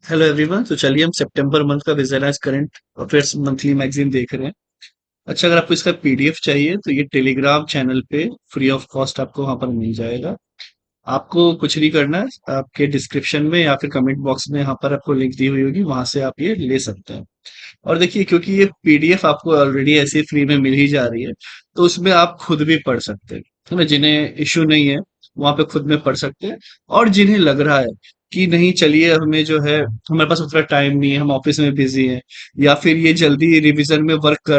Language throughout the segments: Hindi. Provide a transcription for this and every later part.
Hello everyone. तो चलिए हम सितंबर मंथ का visualise current affairs monthly magazine देख रहे हैं। अच्छा, अगर आपको इसका पीडीएफ चाहिए तो ये टेलीग्राम चैनल पे फ्री ऑफ कॉस्ट आपको वहां पर मिल जाएगा। आपको कुछ नहीं करना है, आपके डिस्क्रिप्शन में या फिर कमेंट बॉक्स में यहाँ पर आपको लिंक दी हुई होगी, वहां से आप ये ले सकते हैं। और देखिए, क्योंकि ये पीडीएफ आपको ऑलरेडी ऐसे फ्री में मिल ही जा रही है, तो उसमें आप खुद भी पढ़ सकते हैं, है ना। जिन्हें इश्यू नहीं है वहां पे खुद में पढ़ सकते हैं। और जिन्हें लग रहा है कि नहीं, चलिए हमें जो है, हमारे पास उतना टाइम नहीं है, हम ऑफिस में बिजी हैं, या फिर ये जल्दी रिवीजन में वर्क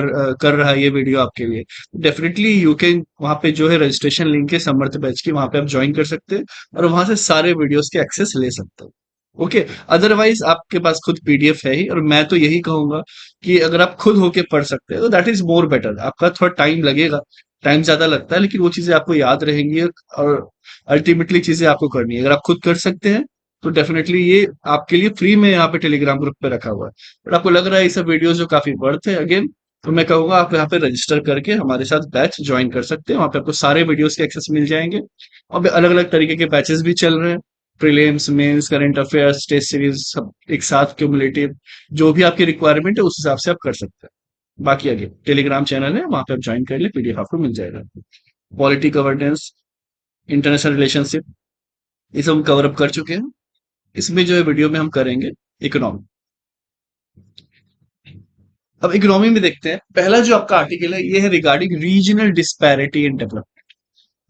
कर रहा है ये वीडियो आपके लिए, डेफिनेटली यू कैन वहां पे जो है रजिस्ट्रेशन लिंक है समर्थ बैच की, वहां पे आप ज्वाइन कर सकते हैं और वहां से सारे वीडियोस के एक्सेस ले सकते हैं। ओके। अदरवाइज आपके पास खुद पीडीएफ है ही, और मैं तो यही कहूंगा कि अगर आप खुद होके पढ़ सकते हैं तो दैट इज मोर बेटर। आपका थोड़ा टाइम लगेगा, टाइम ज्यादा लगता है, लेकिन वो चीजें आपको याद रहेंगी और अल्टीमेटली चीजें आपको करनी है। अगर आप खुद कर सकते हैं तो डेफिनेटली ये आपके लिए फ्री में यहाँ पे टेलीग्राम ग्रुप पे रखा हुआ है। बट आपको लग रहा है ये सब वीडियोस जो काफी वर्थ है, अगेन तो मैं कहूंगा आप यहाँ पे रजिस्टर करके हमारे साथ बैच ज्वाइन कर सकते हैं। वहां पे आपको सारे वीडियोस के एक्सेस मिल जाएंगे। और अलग अलग तरीके के बैचेस भी चल रहे हैं, prelims, mains, current affairs, test series, सब एक साथ क्यूमुलेटिव। जो भी आपकी रिक्वायरमेंट है उस हिसाब से आप कर सकते हैं। बाकी आगे टेलीग्राम चैनल है, वहां पे आप ज्वाइन कर ले, पीडीएफ आपको मिल जाएगा। पॉलिटी, गवर्नेंस, इंटरनेशनल रिलेशनशिप, ये सब हम कवर अप कर चुके हैं। इसमें जो है वीडियो में हम करेंगे इकोनॉमी। अब इकोनॉमी में देखते हैं, पहला जो आपका आर्टिकल है ये है regarding regional disparity in development.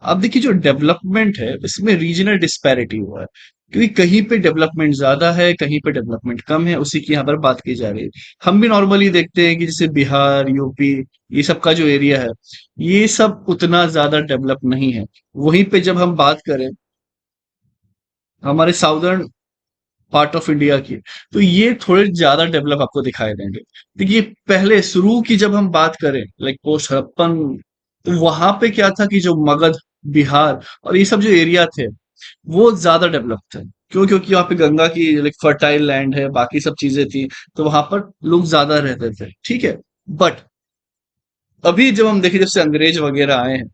अब देखिए, जो डेवलपमेंट है इसमें रीजनल डिस्पैरिटी हुआ है, क्योंकि कहीं पे डेवलपमेंट ज्यादा है, कहीं पे डेवलपमेंट कम है, उसी की यहाँ पर बात की जा रही है। हम भी नॉर्मली देखते हैं कि जैसे बिहार, यूपी, ये सब का जो एरिया है, ये सब उतना ज्यादा डेवलप नहीं है। वहीं पे जब हम बात करें हमारे साउदर्न पार्ट ऑफ इंडिया की, तो ये थोड़े ज्यादा डेवलप आपको दिखाई देंगे। देखिए, पहले शुरू की जब हम बात करें लाइक पोस्ट हड़प्पन, तो वहां पे क्या था कि जो मगध, बिहार और ये सब जो एरिया थे वो ज्यादा डेवलप थे। क्यों? क्योंकि वहां पे गंगा की लाइक फर्टाइल लैंड है, बाकी सब चीजें थी, तो वहां पर लोग ज्यादा रहते थे, ठीक है। बट अभी जब हम देखें, जब से अंग्रेज वगैरह आए हैं,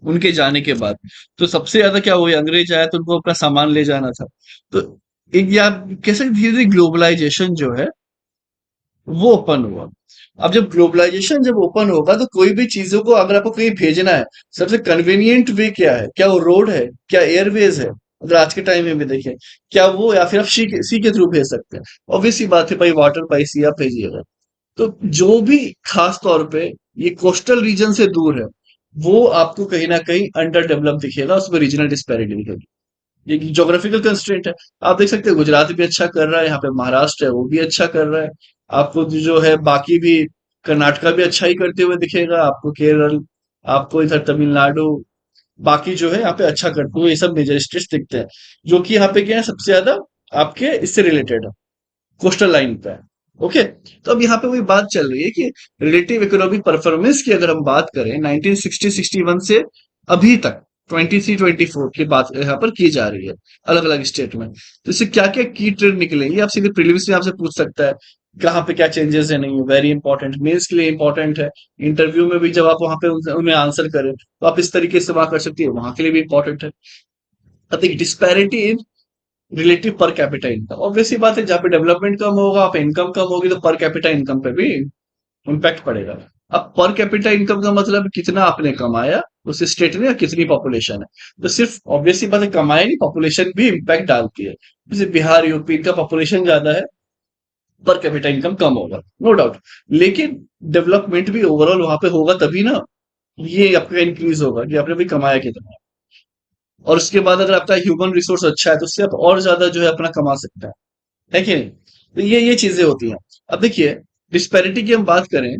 उनके जाने के बाद तो सबसे ज्यादा क्या हुआ, अंग्रेज आया तो उनको अपना सामान ले जाना था। तो एक, या कैसे धीरे धीरे ग्लोबलाइजेशन जो है वो ओपन हुआ। अब जब ग्लोबलाइजेशन जब ओपन होगा तो कोई भी चीजों को अगर आपको कहीं भेजना है, सबसे कन्वीनियंट वे क्या है? क्या वो रोड है? क्या एयरवेज है? अगर आज के टाइम में भी देखें, क्या वो, या फिर आप सी के थ्रू भेज सकते हैं? ऑब्वियस सी बात है भाई, वाटर बाई सी आप भेजिएगा। तो जो भी खास तौर पे ये कोस्टल रीजन से दूर है, वो आपको कहीं ना कहीं अंडर डेवलप दिखेगा, उसमें रीजनल डिस्पैरिटी दिखेगी। ये ज्योग्राफिकल कंस्ट्रेंट है। आप देख सकते हैं गुजरात भी अच्छा कर रहा है, यहाँ पे महाराष्ट्र है वो भी अच्छा कर रहा है। आपको जो है बाकी भी, कर्नाटका भी अच्छा ही करते हुए दिखेगा आपको, केरल, आपको इधर तमिलनाडु, बाकी जो है यहाँ पे अच्छा करते हुए ये सब मेजर स्टेट्स दिखते हैं। जो कि यहाँ पे क्या है, सबसे ज्यादा आपके इससे रिलेटेड है, कोस्टल लाइन पे है। ओके। तो अब यहाँ पे वही बात चल रही है कि रिलेटिव इकोनॉमिक परफॉर्मेंस की अगर हम बात करें 1960-61 से अभी तक 23-24 की बात यहाँ पर की जा रही है, अलग अलग स्टेट में। तो इससे क्या क्या की ट्रेंड निकले, ये आप सीधे प्रीलिम्स में आपसे पूछ सकता है। कहाँ पे क्या चेंजेस है, नहीं है, वेरी इंपॉर्टेंट, मेंस के लिए इंपॉर्टेंट है। इंटरव्यू में भी जब आप वहां पे उन्हें आंसर करें तो आप इस तरीके से वहां कर सकती है, वहां के लिए भी इंपॉर्टेंट है। अब देखिए, disparity in relative per capita income, obvious सी बात है, जहाँ पे डेवलपमेंट कम होगा, आप इनकम कम होगी, तो पर कैपिटा इनकम पे भी इम्पैक्ट पड़ेगा। अब पर कैपिटा इनकम का मतलब कितना आपने कमाया उस स्टेट में, या कितनी पॉपुलेशन है। तो सिर्फ ऑब्वियस सी बात है, कमाया नहीं, पॉपुलेशन भी इम्पैक्ट डालती है। जैसे बिहार, यूपी, इनका पॉपुलेशन ज्यादा है, पर कैपिटा इनकम कम होगा, नो डाउट। लेकिन डेवलपमेंट भी ओवरऑल वहां पे होगा तभी ना ये आपका इंक्रीज होगा, कि आपने भी कमाया कितना। और उसके बाद अगर आपका ह्यूमन रिसोर्स अच्छा है तो उससे आप और ज्यादा जो है अपना कमा सकते हैं, है कि नहीं? तो ये चीजें होती हैं। अब देखिए, डिस्पैरिटी की हम बात करें,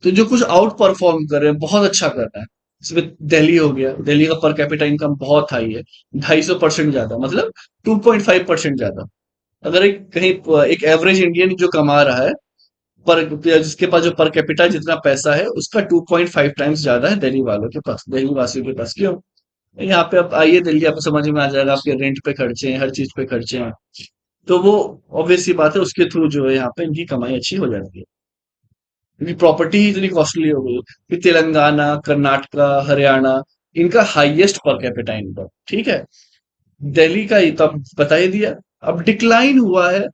तो जो कुछ आउट परफॉर्म कर रहे हैं, बहुत अच्छा कर रहा है, इसमें दिल्ली हो गया। दिल्ली का पर कैपिटा इनकम बहुत हाई है, 250% ज्यादा, मतलब 2.5% ज्यादा। अगर एक कहीं एक एवरेज इंडियन जो कमा रहा है, पर जिसके पास जो पर कैपिटा जितना पैसा है उसका 2.5 टाइम्स ज्यादा है दिल्ली वालों के पास, दिल्ली वासियों के पास। क्यों? यहाँ पे आप आइए दिल्ली, आपको समझ में आ जाएगा, आपके रेंट पे खर्चे हैं, हर चीज पे खर्चे हैं। तो वो ऑब्वियस सी बात है, उसके थ्रू जो है यहाँ पे इनकी कमाई अच्छी हो जाती है, क्योंकि प्रॉपर्टी ही इतनी कॉस्टली हो गई है कि तेलंगाना, कर्नाटका, हरियाणा, इनका हाईएस्ट पर कैपिटा इनकम, ठीक है। दिल्ली का ये तो अब बता ही दिया। अब डिक्लाइन हुआ है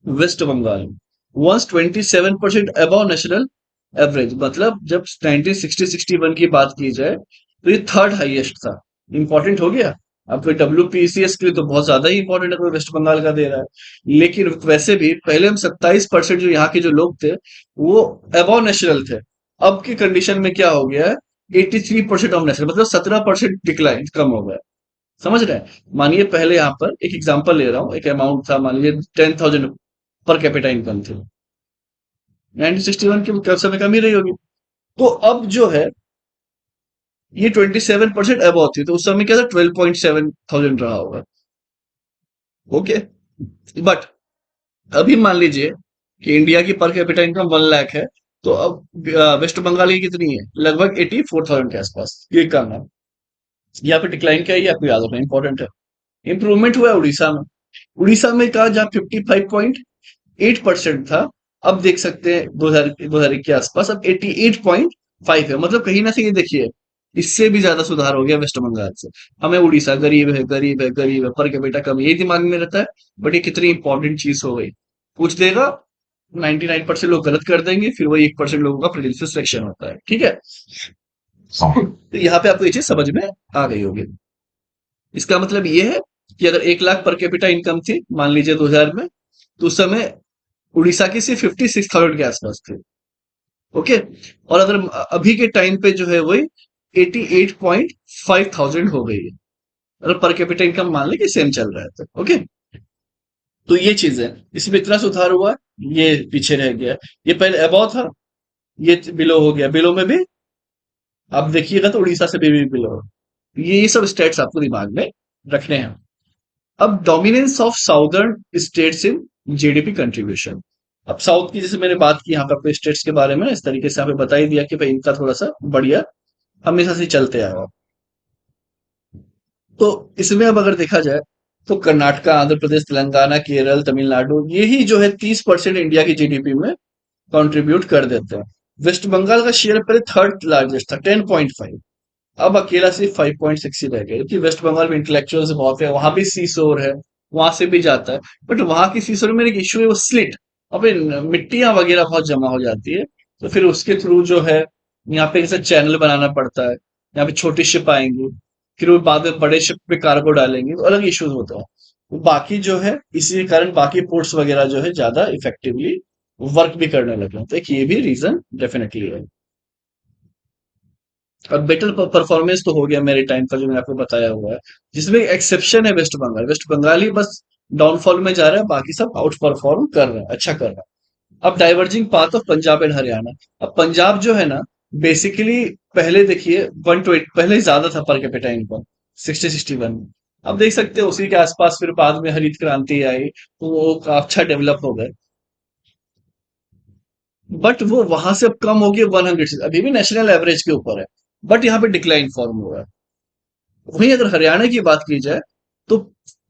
वेस्ट बंगाल में, वंस 27% अबव नेशनल एवरेज, मतलब जब 1960-61 की बात की जाए तो ये थर्ड हाईएस्ट था। इंपॉर्टेंट हो गया। अब कोई WPCS के लिए तो बहुत ज्यादा ही इंपॉर्टेंट है, कोई वेस्ट बंगाल का दे रहा है, लेकिन वैसे भी पहले हम 27% जो यहाँ के जो लोग थे वो अबव नेशनल थे। अब की कंडीशन में क्या हो गया है, 83% ऑफ नेशनल, मतलब 17% डिक्लाइन, कम हो गया। समझ रहे हैं? मानिए पहले यहाँ पर एक एग्जांपल ले रहा हूँ, एक अमाउंट था, मान लीजिए 10,000 पर कैपिटा इनकम थी, 1961 के समय कम ही रही होगी। तो अब जो है ये 27% अबव थी, तो उस समय क्या था, 12,700 रहा होगा। ओके, बट अभी मान लीजिए कि इंडिया की पर कैपिटा इनकम 1 लाख है, तो अब वेस्ट बंगाल की कितनी है, लगभग 84,000 के आसपास, ये कम है। यहाँ पे डिक्लाइन क्या है ये आपको याद रखना इंपॉर्टेंट है। इंप्रूवमेंट हुआ है उड़ीसा में। उड़ीसा में कहा जहाँ 55.8% था, अब देख सकते हैं 2001 के आसपास अब 88.5 है, मतलब कहीं ना कहीं देखिए इससे भी ज्यादा सुधार हो गया वेस्ट बंगाल से। हमें उड़ीसा गरीब है, गरीब है, गरीब है, पर कैपिटा कम, यही दिमाग में रहता है। बट ये कितनी इंपॉर्टेंट चीज हो गई, पूछ देगा, 99% लोग गलत कर देंगे, फिर वही 1% लोगों का प्रीलिम्स से सिलेक्शन होता है, ठीक है। तो यहाँ पे आपको ये चीज समझ में आ गई होगी। इसका मतलब ये है कि अगर 1 लाख पर कैपिटा इनकम थी मान लीजिए 2000 में, तो उस समय उड़ीसा की सिर्फ 56,000 के आसपास थी। ओके, और अगर अभी के टाइम पे जो है वही 88,500 हो गई है, अगर पर कैपिटा इनकम मान ले कि सेम चल रहा है तो। ओके, तो ये चीज है, इसमें इतना सुधार हुआ, ये पीछे रह गया। ये पहले अबव था, ये बिलो हो गया, बिलो में भी आप देखिएगा तो उड़ीसा से भी बिलो। ये सब स्टेट्स आपको दिमाग में रखने हैं। अब dominance of southern states in GDP contribution. अब साउथ की जैसे मैंने बात की यहाँ पे आपको स्टेट्स के बारे में, इस तरीके से यहाँ पे बता ही दिया कि भाई इनका थोड़ा सा बढ़िया हमेशा से चलते आया हुआ। तो इसमें अब अगर देखा जाए तो कर्नाटका, आंध्र प्रदेश, तेलंगाना, केरल, तमिलनाडु, ये ही जो है 30% इंडिया की जीडीपी में कंट्रीब्यूट कर देते हैं। वेस्ट बंगाल का शेयर पहले थर्ड लार्जेस्ट था, 10.5, अब अकेला सिर्फ 5.6 ही रह गया, क्योंकि वेस्ट बंगाल में इंटेलेक्चुअल्स बहुत है, वहां भी सीसोर है, वहां से भी जाता है। बट वहां की सीसोर में एक इश्यू है, वो स्लिट, अब मिट्टियां वगैरह बहुत जमा हो जाती है, तो फिर उसके थ्रू जो है यहाँ पे ऐसा चैनल बनाना पड़ता है, यहाँ पे छोटी शिप आएंगी, फिर वो बाद में बड़े शिप पे कार्गो डालेंगे, तो अलग इश्यूज होता है। तो बाकी जो है इसी के कारण बाकी पोर्ट्स वगैरह जो है ज्यादा इफेक्टिवली वर्क भी करने लगे हैं। तो एक ये भी रीजन डेफिनेटली है। अब बेटर परफॉर्मेंस तो हो गया मेरे टाइम का जो मैंने आपको बताया हुआ है, जिसमें एक्सेप्शन है वेस्ट बंगाल। वेस्ट बंगाल ही बस डाउनफॉल में जा रहा है, बाकी सब आउट परफॉर्म कर रहा है, अच्छा कर रहा है। अब diverging path of Punjab and Haryana. अब पंजाब जो है ना, बेसिकली पहले देखिए 120, पहले ज्यादा था पर कैपिटा इनकम 60-61 में। अब देख सकते हैं उसी के आसपास फिर बाद में हरित क्रांति आई, तो वो अच्छा डेवलप हो गए। बट वो वहां से अब कम हो गया 100 से, अभी भी नेशनल एवरेज के ऊपर है, बट यहाँ पे डिक्लाइन फॉर्म हुआ है। वहीं अगर हरियाणा की बात की जाए तो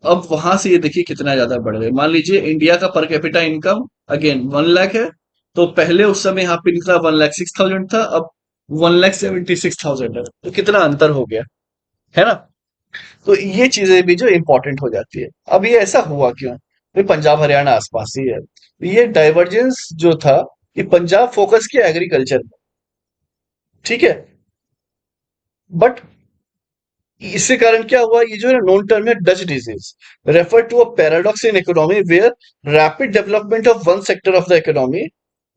अब वहां से ये देखिए कितना ज्यादा बढ़ गया। मान लीजिए इंडिया का पर कैपिटा इनकम अगेन 1 लाख है, तो पहले उस समय यहाँ पे इनका 1,06,000 था, अब 1,76,000 है, तो कितना अंतर हो गया, है ना। तो ये चीजें भी जो इंपॉर्टेंट हो जाती है। अब ये ऐसा हुआ क्यों, भाई पंजाब हरियाणा आसपास ही है, ये डाइवर्जेंस जो था, ये पंजाब फोकस किया एग्रीकल्चर में, ठीक है। बट इसके कारण क्या हुआ, ये जो है नोन टर्म है Dutch disease, refer to a paradox in economy where rapid development of one sector of the economy,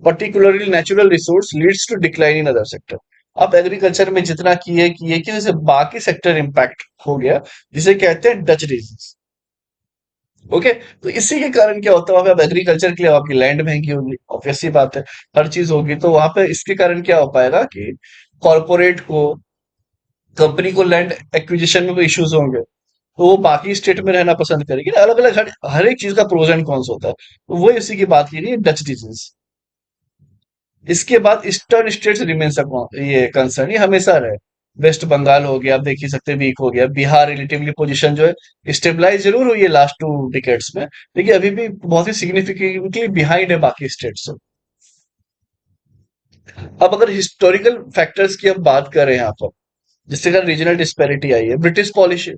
particularly natural resource, leads to decline in other sector। आप एग्रीकल्चर में जितना किए कि जैसे बाकी सेक्टर इंपैक्ट हो गया, जिसे कहते हैं डच डिजीज। ओके, तो इसी के कारण क्या होता है, वहां पे अब एग्रीकल्चर के लिए आपकी लैंड महंगी होगी, ऑब्वियस सी बात है, हर चीज होगी, तो वहां पे इसके कारण क्या हो पाएगा कि कॉरपोरेट को, कंपनी को लैंड एक्विजिशन में भी इश्यूज होंगे, तो वो बाकी स्टेट में रहना पसंद करेगी ना। अलग अलग हर एक चीज का प्रोज एंड कॉन्स होता है, तो वो इसी की बात की रही है डच डिजीज। इसके बाद ईस्टर्न स्टेट्स रिमेन्स ये कंसर्न, ये हमेशा रहे। वेस्ट बंगाल हो गया, आप देख ही सकते वीक हो गया, बिहार रिलेटिवली पोजीशन जो है स्टेबलाइज जरूर हुई है लास्ट 2 डिकेड्स में, लेकिन अभी भी बहुत ही सिग्निफिकेंटली बिहाइंड है बाकी स्टेट से। अब अगर हिस्टोरिकल फैक्टर्स की हम बात करें यहाँ पर, जिससे कारण रीजनल डिस्पैरिटी आई है, ब्रिटिश पॉलिसी,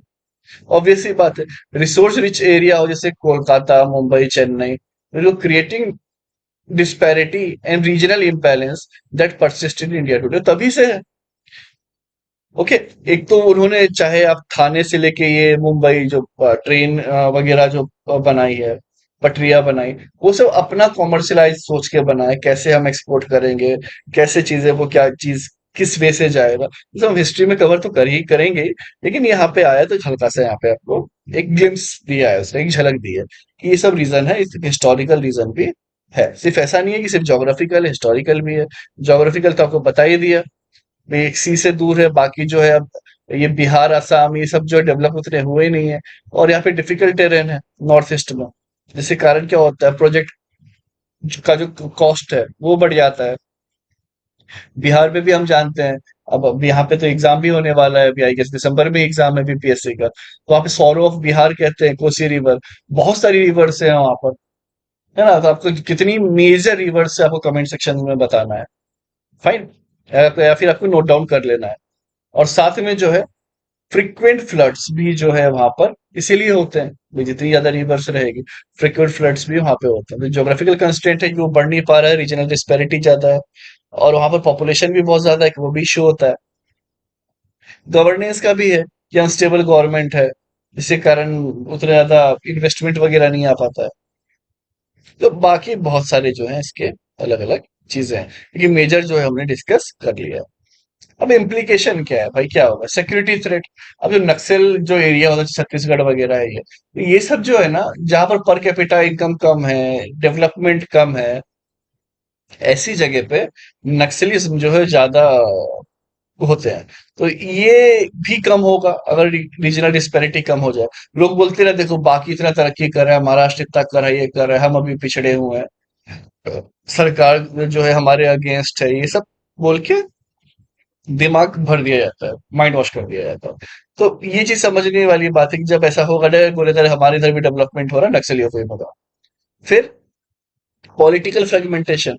ऑब्वियस सी बात है। रिसोर्स रिच एरिया हो जैसे कोलकाता, मुंबई, चेन्नई, जो creating disparity and regional imbalance that persist in India today तभी से है। ओके, एक तो उन्होंने चाहे आप थाने से लेके ये मुंबई जो ट्रेन वगैरह जो बनाई है, पटरियां बनाई, वो सब अपना कॉमर्शलाइज सोच के बनाए, कैसे हम एक्सपोर्ट करेंगे, कैसे चीजें वो क्या चीज किस वे से जाएगा, ये सब हम हिस्ट्री में कवर तो कर ही करेंगे ही। लेकिन यहाँ पे आया तो हल्का सा यहाँ पे आपको एक ग्लिम्स दिया है, उसने एक झलक दी है कि ये सब रीजन है, इस हिस्टोरिकल रीजन भी है। सिर्फ ऐसा नहीं है कि सिर्फ जोग्राफिकल, हिस्टोरिकल भी है। जोग्राफिकल तो आपको बता ही दिया, एक सी से दूर है, बाकी जो है अब ये बिहार, असम, ये सब जो डेवलप उतने हुए ही नहीं है। और यहाँ पे डिफिकल्ट टेरेन है नॉर्थ ईस्ट में, जिसके कारण क्या होता है, प्रोजेक्ट का जो कॉस्ट है वो बढ़ जाता है। बिहार में भी हम जानते हैं, अब यहाँ पे तो एग्जाम भी होने वाला है अभी, आई गेस दिसंबर में एग्जाम है बीपीएससी का, तो वहाँ पे सौरो ऑफ बिहार कहते हैं कोसी रिवर। बहुत सारी रिवर्स है वहां पर, है ना? तो आपको कितनी मेजर रिवर्स है आपको कमेंट सेक्शन में बताना है। फाइन, या फिर आपको नोट डाउन कर लेना है। और साथ में जो है फ्रीक्वेंट फ्लड्स भी जो है वहां पर इसीलिए होते हैं भाई, जितनी ज्यादा रिवर्स रहेगी फ्रीक्वेंट फ्लड्स भी वहां पे होते हैं। ज्योग्राफिकल कंस्ट्रेंट है कि वो बढ़ नहीं पा रहा है, रीजनल डिस्पैरिटी ज्यादा है, और वहां पर पॉपुलेशन भी बहुत ज्यादा है कि वो भी इशू होता है। गवर्नेंस का भी है कि अनस्टेबल गवर्नमेंट है, जिसके कारण उतना ज्यादा इन्वेस्टमेंट वगैरह नहीं आ पाता है। तो बाकी बहुत सारे जो है इसके अलग अलग चीजें हैं, लेकिन मेजर जो है हमने डिस्कस कर लिया है। अब इम्प्लीकेशन क्या है भाई, क्या होगा, सिक्योरिटी थ्रेट। अब जो नक्सल जो एरिया होता है, छत्तीसगढ़ वगैरह है, ये सब जो है ना, जहां पर कैपिटा इनकम कम है, डेवलपमेंट कम है, ऐसी जगह पे नक्सलिज्म जो है ज्यादा होते हैं। तो ये भी कम होगा अगर रीजनल डिस्पैरिटी कम हो जाए। लोग बोलते रहे देखो बाकी इतना तरक्की कर रहा है, महाराष्ट्र इतना कर रहा है, ये कर रहा है, हम अभी पिछड़े हुए हैं, सरकार जो है हमारे अगेंस्ट है, ये सब बोल के दिमाग भर दिया जाता है, माइंड वॉश कर दिया जाता है। तो ये चीज समझने वाली बात है कि जब ऐसा होगा डर बोले तरह हमारे इधर भी डेवलपमेंट हो रहा है, नक्सलियों को ही होगा। फिर political fragmentation,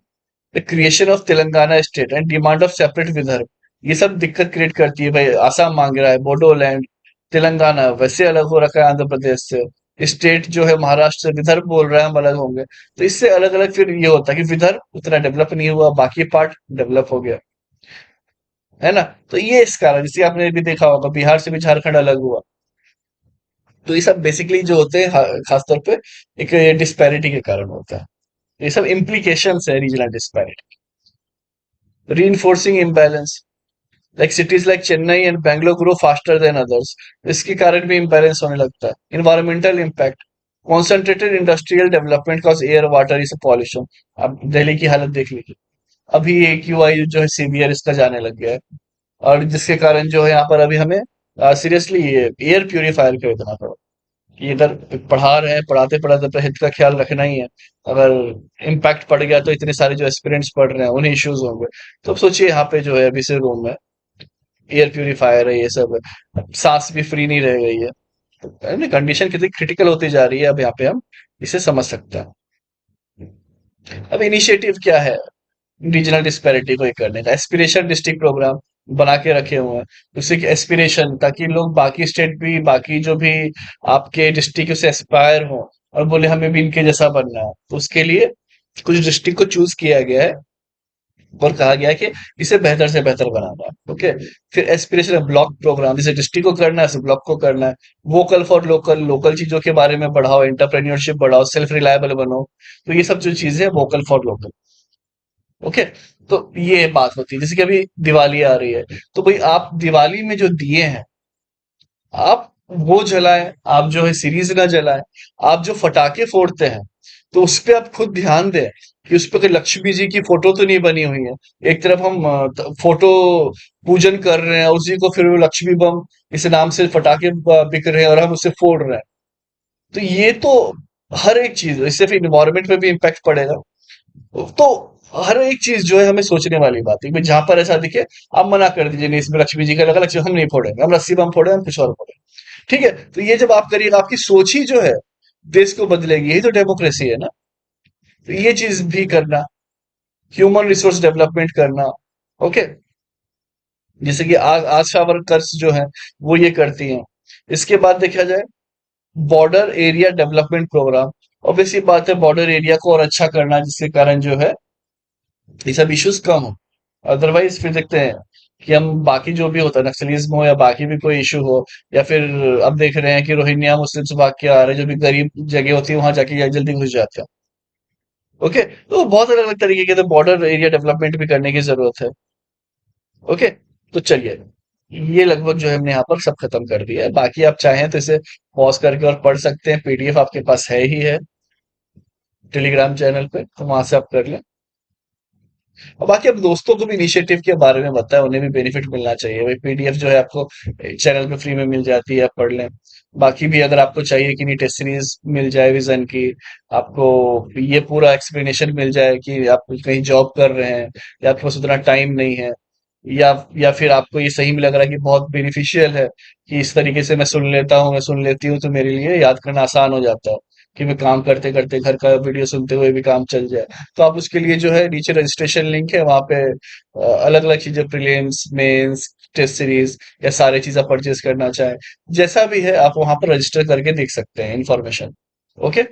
the creation of Telangana state and demand of separate Vidarbha, ये सब दिक्कत क्रिएट करती है भाई। आसाम मांग रहा है बोडोलैंड, तेलंगाना वैसे अलग हो रखा है आंध्र प्रदेश से, स्टेट जो है महाराष्ट्र से विदर्भ बोल रहा है हम अलग होंगे। तो इससे अलग अलग फिर ये होता है कि विदर्भ उतना डेवलप नहीं हुआ, बाकी पार्ट डेवलप हो गया, है ना? तो ये इस कारण, जैसे आपने भी देखा होगा बिहार से भी झारखंड अलग हुआ। तो ये सब बेसिकली जो होते हैं खासतौर पे एक डिस्पैरिटी के कारण होता है। ये सब इम्प्लीकेशंस है regional disparity. Reinforcing imbalance, like cities like Chennai and Bangalore grow faster than others, इसके कारण भी इम्बैलेंस होने लगता है। Environmental impact, concentrated industrial development cause air water is pollution. अब दिल्ली की हालत देख लीजिए, अभी AQI जो है सीवियर इसका जाने लग गया है, और जिसके कारण जो है यहाँ पर अभी हमें सीरियसली ये एयर प्यूरिफायर खरीदना पड़ा कि इधर पढ़ा रहे हैं, पढ़ाते पढ़ाते तो हेल्थ का ख्याल रखना ही है। अगर इम्पैक्ट पड़ गया तो इतने सारे जो एस्पिरेंट्स पढ़ रहे हैं उन्हें इश्यूज होंगे। तो अब सोचिए यहाँ पे जो है अभी से रूम में एयर प्यूरिफायर है, ये सब है, अब सांस भी फ्री नहीं रह गई है। तो कंडीशन कितनी क्रिटिकल होती जा रही है, अब यहाँ पे हम इसे समझ सकते हैं। अब इनिशिएटिव क्या है रीजनल डिस्पैरिटी को ये करने का, एस्पिरेशन डिस्ट्रिक्ट प्रोग्राम बना के रखे हुए हैं, उससे कि एस्पिरेशन, ताकि लोग बाकी स्टेट भी, बाकी जो भी आपके डिस्ट्रिक्ट से एस्पायर हो और बोले हमें भी इनके जैसा बनना है। तो उसके लिए कुछ डिस्ट्रिक्ट को चूज किया गया है और कहा गया है कि इसे बेहतर से बेहतर बनाना है। ओके, फिर एस्पिरेशन ब्लॉक प्रोग्राम, जैसे डिस्ट्रिक्ट को करना है ऐसे ब्लॉक को करना है। वोकल फॉर लोकल, लोकल चीजों के बारे में बढ़ाओ, एंटरप्रेन्योरशिप बढ़ाओ, सेल्फ रिलायबल बनो। तो ये सब जो चीजें हैं वोकल फॉर लोकल। ओके, तो ये बात होती है। जैसे कि अभी दिवाली आ रही है, तो भाई आप दिवाली में जो दिए हैं आप वो जलाएं, आप जो है सीरीज ना जलाएं। आप जो पटाखे फोड़ते हैं तो उस पे आप खुद ध्यान दें कि उस पे कोई लक्ष्मी जी की फोटो तो नहीं बनी हुई है। एक तरफ हम फोटो पूजन कर रहे हैं, उसी को फिर वो लक्ष्मी बम इस नाम से पटाखे बिक रहे हैं और हम उसे फोड़ रहे हैं। तो ये तो हर एक चीज, इससे फिर इन्वायरमेंट पे भी इम्पैक्ट पड़ेगा। तो हर एक चीज जो है हमें सोचने वाली बात है कि जहां पर ऐसा दिखे आप मना कर दीजिए, नहीं इसमें लक्ष्मी जी का लगा, लक्ष्मी हम नहीं फोड़ेंगे, हम रस्सी बम फोड़े, हम कुछ और फोड़े। ठीक है, तो ये जब आप करिएगा आपकी सोच ही जो है देश को बदलेगी, यही तो डेमोक्रेसी है ना। तो ये चीज भी करना, ह्यूमन रिसोर्स डेवलपमेंट करना। ओके, जैसे कि आशा वर्कर्स जो है वो ये करती हैं इसके बाद देखा जाए border area development programme. Obviously बात है, बॉर्डर एरिया को और अच्छा करना, जिसके कारण जो है ये सब इश्यूज कम हो। अदरवाइज फिर देखते हैं कि हम बाकी जो भी होता है, नक्सलिज्म हो या बाकी भी कोई इशू हो, या फिर अब देख रहे हैं कि रोहिंग्या मुस्लिम्स भाग के आ रहे हैं, जो भी गरीब जगह होती है वहां जाके जल्दी घुस जाते हैं। ओके, तो बहुत अलग अलग तरीके के तो बॉर्डर एरिया डेवलपमेंट भी करने की जरूरत है। ओके, तो चलिए, ये लगभग जो है हमने यहाँ पर सब खत्म कर दिया है। बाकी आप चाहें तो इसे पॉज करके और पढ़ सकते हैं, पीडीएफ आपके पास है ही है टेलीग्राम चैनल पे, तो वहां से आप कर लें। और बाकी अब दोस्तों को भी इनिशिएटिव के बारे में बताएं, उन्हें भी बेनिफिट मिलना चाहिए। भाई पीडीएफ जो है आपको चैनल पे फ्री में मिल जाती है, आप पढ़ लें। बाकी भी अगर आपको चाहिए कि नहीं टेस्ट सीरीज मिल जाए विजन की, आपको ये पूरा एक्सप्लेनेशन मिल जाए कि आप कहीं जॉब कर रहे हैं या आपके पास उतना टाइम नहीं है, या फिर आपको ये सही में लग रहा है कि बहुत बेनिफिशियल है कि इस तरीके से मैं सुन लेता हूँ, मैं सुन लेती हूँ, तो मेरे लिए याद करना आसान हो जाता है कि मैं काम करते करते घर का वीडियो सुनते हुए भी काम चल जाए। तो आप उसके लिए जो है नीचे रजिस्ट्रेशन लिंक है, वहां पे अलग अलग चीजें, प्रीलिम्स, मेंस, टेस्ट सीरीज या सारी चीजें परचेज करना चाहें, जैसा भी है आप वहां पर रजिस्टर करके देख सकते हैं इन्फॉर्मेशन। ओके,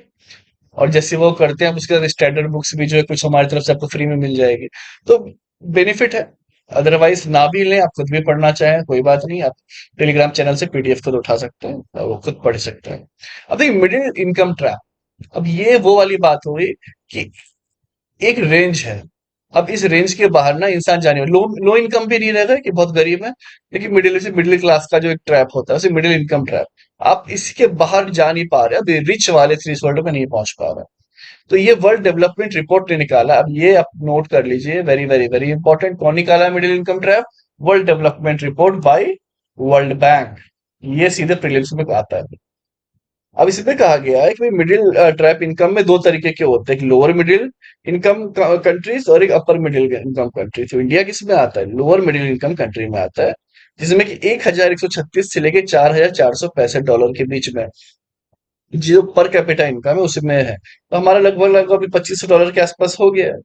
और जैसे वो करते हैं, उसके बाद स्टैंडर्ड बुक्स भी जो है कुछ हमारी तरफ से आपको फ्री में मिल जाएगी। तो बेनिफिट है। अदरवाइज ना भी लें, आप खुद भी पढ़ना चाहें कोई बात नहीं, आप टेलीग्राम चैनल से पीडीएफ खुद उठा सकते हैं और वो खुद पढ़ सकते हैं। अब देखिए, मिडिल इनकम ट्रैप, अब ये वो वाली बात हो गई कि एक रेंज है। अब इस रेंज के बाहर ना इंसान जाने, लो लो इनकम भी नहीं रहता है कि बहुत गरीब है, लेकिन मिडिल से मिडिल क्लास का जो एक ट्रैप होता है उसे मिडिल इनकम ट्रैप। आप इसके बाहर जा नहीं पा रहे, अभी रिच वाले थ्रेशोल्ड पे नहीं पहुंच पा रहे। तो ये वर्ल्ड डेवलपमेंट रिपोर्ट ने निकाला, अब ये आप नोट कर लीजिए, वेरी वेरी वेरी इंपॉर्टेंट। कौन निकाला middle income trap? World development report by world bank. ये सीधे प्रीलिम्स में आता है। अब इसमें कहा गया है कि मिडिल ट्रैप इनकम में दो तरीके के होते हैं, एक लोअर मिडिल इनकम कंट्रीज और एक अपर मिडिल इनकम कंट्री। तो इंडिया किसमें आता है? लोअर मिडिल इनकम कंट्री में आता है, जिसमें कि 1136 से लेके $4,465 के बीच में जो पर कैपिटा इनकम है उसमें है। तो हमारा लगभग लगभग अभी $2,500 के आसपास हो गया है।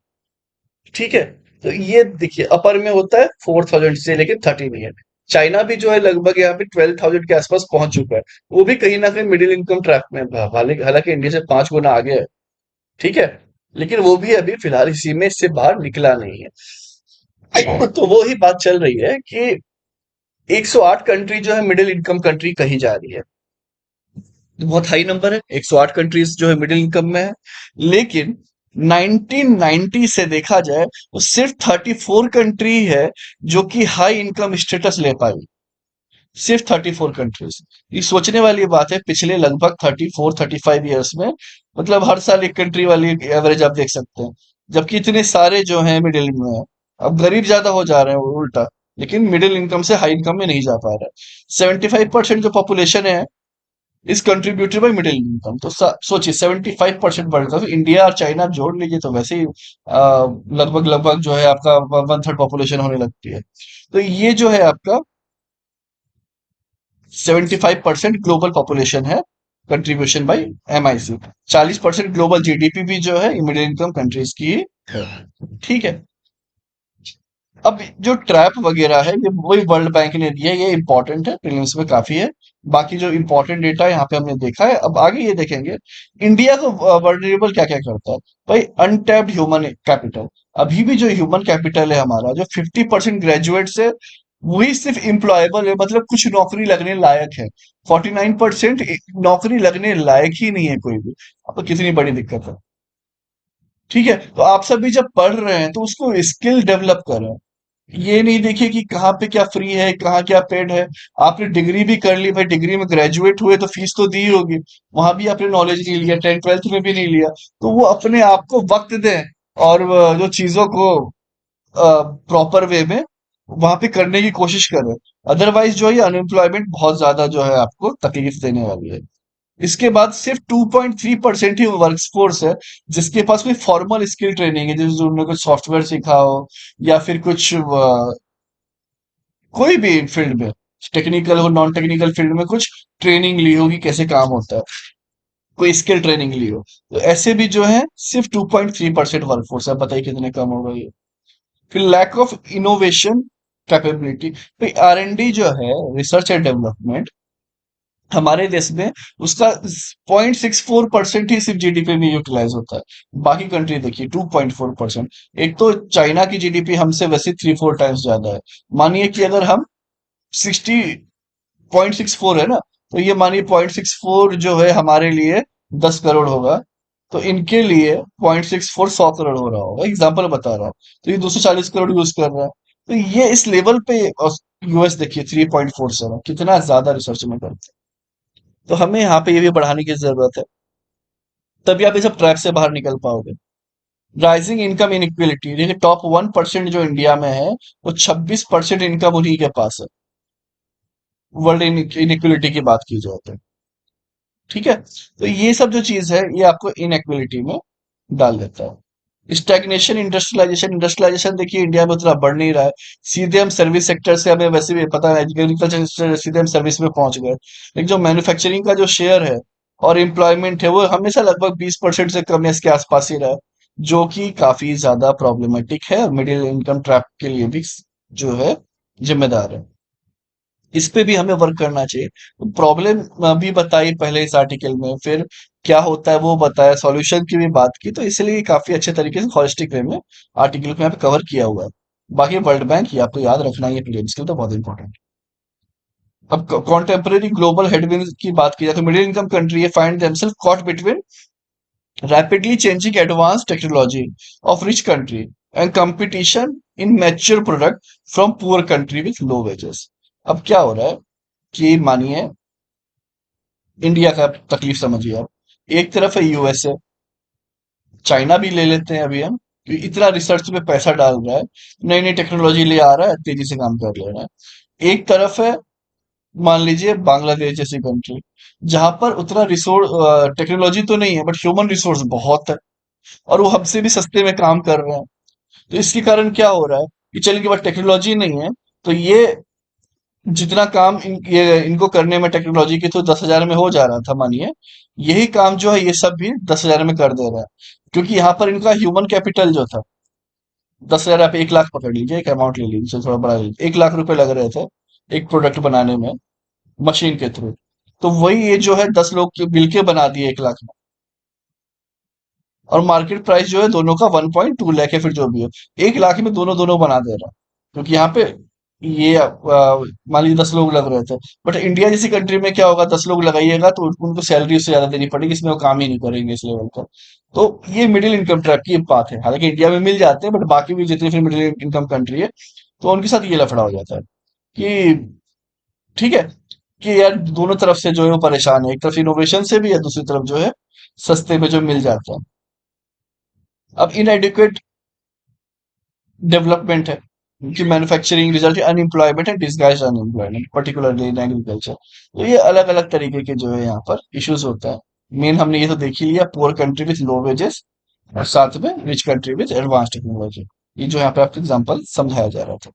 ठीक है, तो ये देखिए अपर में होता है 4,000 से लेके 13 ईयर। चाइना भी जो है लगभग यहाँ पे 12,000 के आसपास पहुंच चुका है। वो भी कहीं ना कहीं मिडिल इनकम ट्रैप में है। हालांकि हालांकि इंडिया से 5 गुना आगे है। ठीक है, लेकिन वो भी अभी फिलहाल इसी में इससे बाहर निकला नहीं है। तो वो ही बात चल रही है कि 108 कंट्री जो है मिडिल इनकम कंट्री कही जा रही है। तो बहुत हाई नंबर है, 108 कंट्रीज जो है मिडिल इनकम में है। लेकिन 1990 से देखा जाए तो सिर्फ 34 कंट्री है जो कि हाई इनकम स्टेटस ले पाई। सिर्फ 34 कंट्रीज। ये सोचने वाली बात है, पिछले लगभग 34-35 ईयर्स में, मतलब हर साल एक कंट्री वाली एवरेज आप देख सकते हैं, जबकि इतने सारे जो हैं मिडिल में है। अब गरीब ज्यादा हो जा रहे हैं उल्टा, लेकिन मिडिल इनकम से हाई इनकम में नहीं जा पा रहा है। 75% जो पॉपुलेशन है is contributed bye middle income. तो सोचिए 75% बढ़ता, तो इंडिया और चाइना आप जोड़ लीजिए तो वैसे ही लगभग लगभग जो है आपका 1/3 पॉपुलेशन होने लगती है। तो ये जो है आपका 75% ग्लोबल पॉपुलेशन है, contribution by MIC. 40% global GDP भी जो है मिडिल इनकम कंट्रीज की है। ठीक है, अब जो ट्रैप वगैरह है ये वही वर्ल्ड बैंक ने दिया है, ये इंपॉर्टेंट है, प्रीलिम्स में काफी है। बाकी जो इंपॉर्टेंट डेटा यहाँ पे हमने देखा है, अब आगे ये देखेंगे इंडिया को वर्नरेबल क्या क्या करता है। भाई अनटैप्ड ह्यूमन कैपिटल, अभी भी जो ह्यूमन कैपिटल है हमारा, जो 50% ग्रेजुएट है वही सिर्फ एम्प्लॉयबल है, मतलब कुछ नौकरी लगने लायक है। 49% नौकरी लगने लायक ही नहीं है कोई भी। अब तो कितनी बड़ी दिक्कत है। ठीक है, तो आप सभी जब पढ़ रहे हैं तो उसको स्किल डेवलप करें। ये नहीं देखिए कि कहाँ पे क्या फ्री है, कहाँ क्या पेड है। आपने डिग्री भी कर ली, भाई डिग्री में ग्रेजुएट हुए तो फीस तो दी होगी, वहां भी आपने नॉलेज नहीं लिया, 10th 12th में भी नहीं लिया। तो वो अपने आप को वक्त दें और जो चीजों को प्रॉपर वे में वहां पे करने की कोशिश करें। अदरवाइज जो है अनएम्प्लॉयमेंट बहुत ज्यादा जो है आपको तकलीफ देने वाली है। इसके बाद सिर्फ 2.3% ही वर्क फोर्स है जिसके पास कोई फॉर्मल स्किल ट्रेनिंग है, जैसे उन्होंने कुछ सॉफ्टवेयर सीखा हो या फिर कुछ कोई भी फील्ड में, टेक्निकल हो नॉन टेक्निकल फील्ड में कुछ ट्रेनिंग ली हो कि कैसे काम होता है, कोई स्किल ट्रेनिंग ली हो। तो ऐसे भी जो है सिर्फ 2.3% वर्कफोर्स है। बताइए कितने कम होगा ये। फिर lack of innovation capability, R N D जो है, रिसर्च एंड डेवलपमेंट, हमारे देश में उसका 0.64% ही सिर्फ जीडीपी में यूटिलाइज होता है। बाकी कंट्री देखिए 2.4%। एक तो चाइना की जीडीपी हमसे वैसे 3-4 टाइम्स ज्यादा है। मानिए कि अगर हम 60.64 है ना, तो ये मानिए 0.64 जो है हमारे लिए 10 करोड़ होगा, तो इनके लिए 0.64 100 करोड़ हो रहा होगा, एग्जाम्पल बता रहा हूँ। तो ये 240 करोड़ यूज कर रहा है। तो ये इस लेवल पे यूएस देखिए 3.47 कितना ज्यादा रिसर्च में करते हैं। तो हमें यहाँ पे ये भी बढ़ाने की जरूरत है, तभी आप इस सब ट्रैप से बाहर निकल पाओगे। राइजिंग इनकम इनइक्विलिटी देखिए, टॉप 1% जो इंडिया में है, वो 26% इनकम उन्हीं के पास है, वर्ल्ड इनइक्विलिटी की बात की जाए तो। ठीक है, तो ये सब जो चीज है ये आपको इनइक्विलिटी में डाल देता है। स्टैग्नेशन, इंडस्ट्रियलाइजेशन, इंडस्ट्रियलाइजेशन देखिए इंडिया में उतना बढ़ नहीं रहा है। सीधे हम सर्विस सेक्टर से, हमें वैसे भी पता है एग्रीकल्चर से सीधे हम सर्विस में पहुंच गए, लेकिन जो मैन्युफैक्चरिंग का जो शेयर है और एम्प्लॉयमेंट है वो हमेशा लगभग 20% से कम या इसके आसपास ही रहा है, जो कि काफी ज्यादा प्रॉब्लमेटिक है और मिडिल इनकम ट्रैप के लिए भी जो है जिम्मेदार है। इस पे भी हमें वर्क करना चाहिए। तो प्रॉब्लम भी बताई पहले इस आर्टिकल में, फिर क्या होता है वो बताया, सॉल्यूशन की भी बात की, तो इसलिए काफी अच्छे तरीके से हॉलिस्टिक वे में आर्टिकल को यहाँ पे कवर किया हुआ है। बाकी वर्ल्ड बैंक ये आपको याद रखना, ये प्लेन्स के लिए तो बहुत इंपॉर्टेंट है। अब कॉन्टेम्पररी ग्लोबल हेडविंड की बात की जाए तो middle income country find themselves caught between rapidly changing advanced technology of rich country and competition in mature product from poor country with low wages। अब क्या हो रहा है कि मानिए इंडिया का तकलीफ समझिए आप, एक तरफ है यूएसए, चाइना भी ले लेते हैं अभी हम, क्योंकि इतना रिसर्च में पैसा डाल रहा है, नई नई टेक्नोलॉजी ले आ रहा है, तेजी से काम कर ले रहा है। एक तरफ है मान लीजिए बांग्लादेश जैसी कंट्री, जहां पर उतना रिसोर्स टेक्नोलॉजी तो नहीं है बट ह्यूमन रिसोर्स बहुत है, और वो हमसे भी सस्ते में काम कर रहे हैं। तो इसके कारण क्या हो रहा है कि चलिए इनके पास टेक्नोलॉजी नहीं है, तो ये जितना काम ये इनको करने में टेक्नोलॉजी की तो 10,000 में हो जा रहा था मानिए, यही काम जो है ये सब भी 10,000 में कर दे रहा है, क्योंकि यहाँ पर इनका ह्यूमन कैपिटल जो था, 10,000 आप 1 लाख पकड़ लीजिए, एक अमाउंट ले लीजिए, थोड़ा बड़ा ले लीजिए, 1 लाख रुपए लग रहे थे एक प्रोडक्ट बनाने में मशीन के थ्रू, तो वही ये जो है 10 लोग के मिल के बना दिए 1 लाख में। और मार्केट प्राइस जो है दोनों का 1.2 लाख है, फिर जो भी है 1 लाख में दोनों दोनों बना दे रहा है, क्योंकि यहाँ पे ये मान लीजिए 10 लोग लग रहे थे, बट इंडिया जैसी कंट्री में क्या होगा, 10 लोग लगाइएगा तो उनको सैलरी उससे ज्यादा देनी पड़ेगी, इसमें वो काम ही नहीं करेंगे इस लेवल का। तो ये मिडिल इनकम ट्रैप की बात है, हालांकि इंडिया में मिल जाते हैं बट बाकी भी जितनी फिर मिडिल इनकम कंट्री है, तो उनके साथ ये लफड़ा हो जाता है कि ठीक है, कि यार दोनों तरफ से जो है वो परेशान है, एक तरफ इनोवेशन से भी है, दूसरी तरफ जो है सस्ते में जो मिल जाता है। अब इनएडिक्वेट डेवलपमेंट है, कि मैन्युफैक्चरिंग रिजल्ट अनएम्प्लॉयमेंट है, disguised unemployment particularly in agriculture. तो ये अलग अलग तरीके के जो है यहाँ पर इश्यूज होता है। मेन हमने ये तो देख ही लिया, poor country with low wages और साथ में rich country with advance technology, ये जो यहाँ पे आपको एग्जांपल समझाया जा रहा था।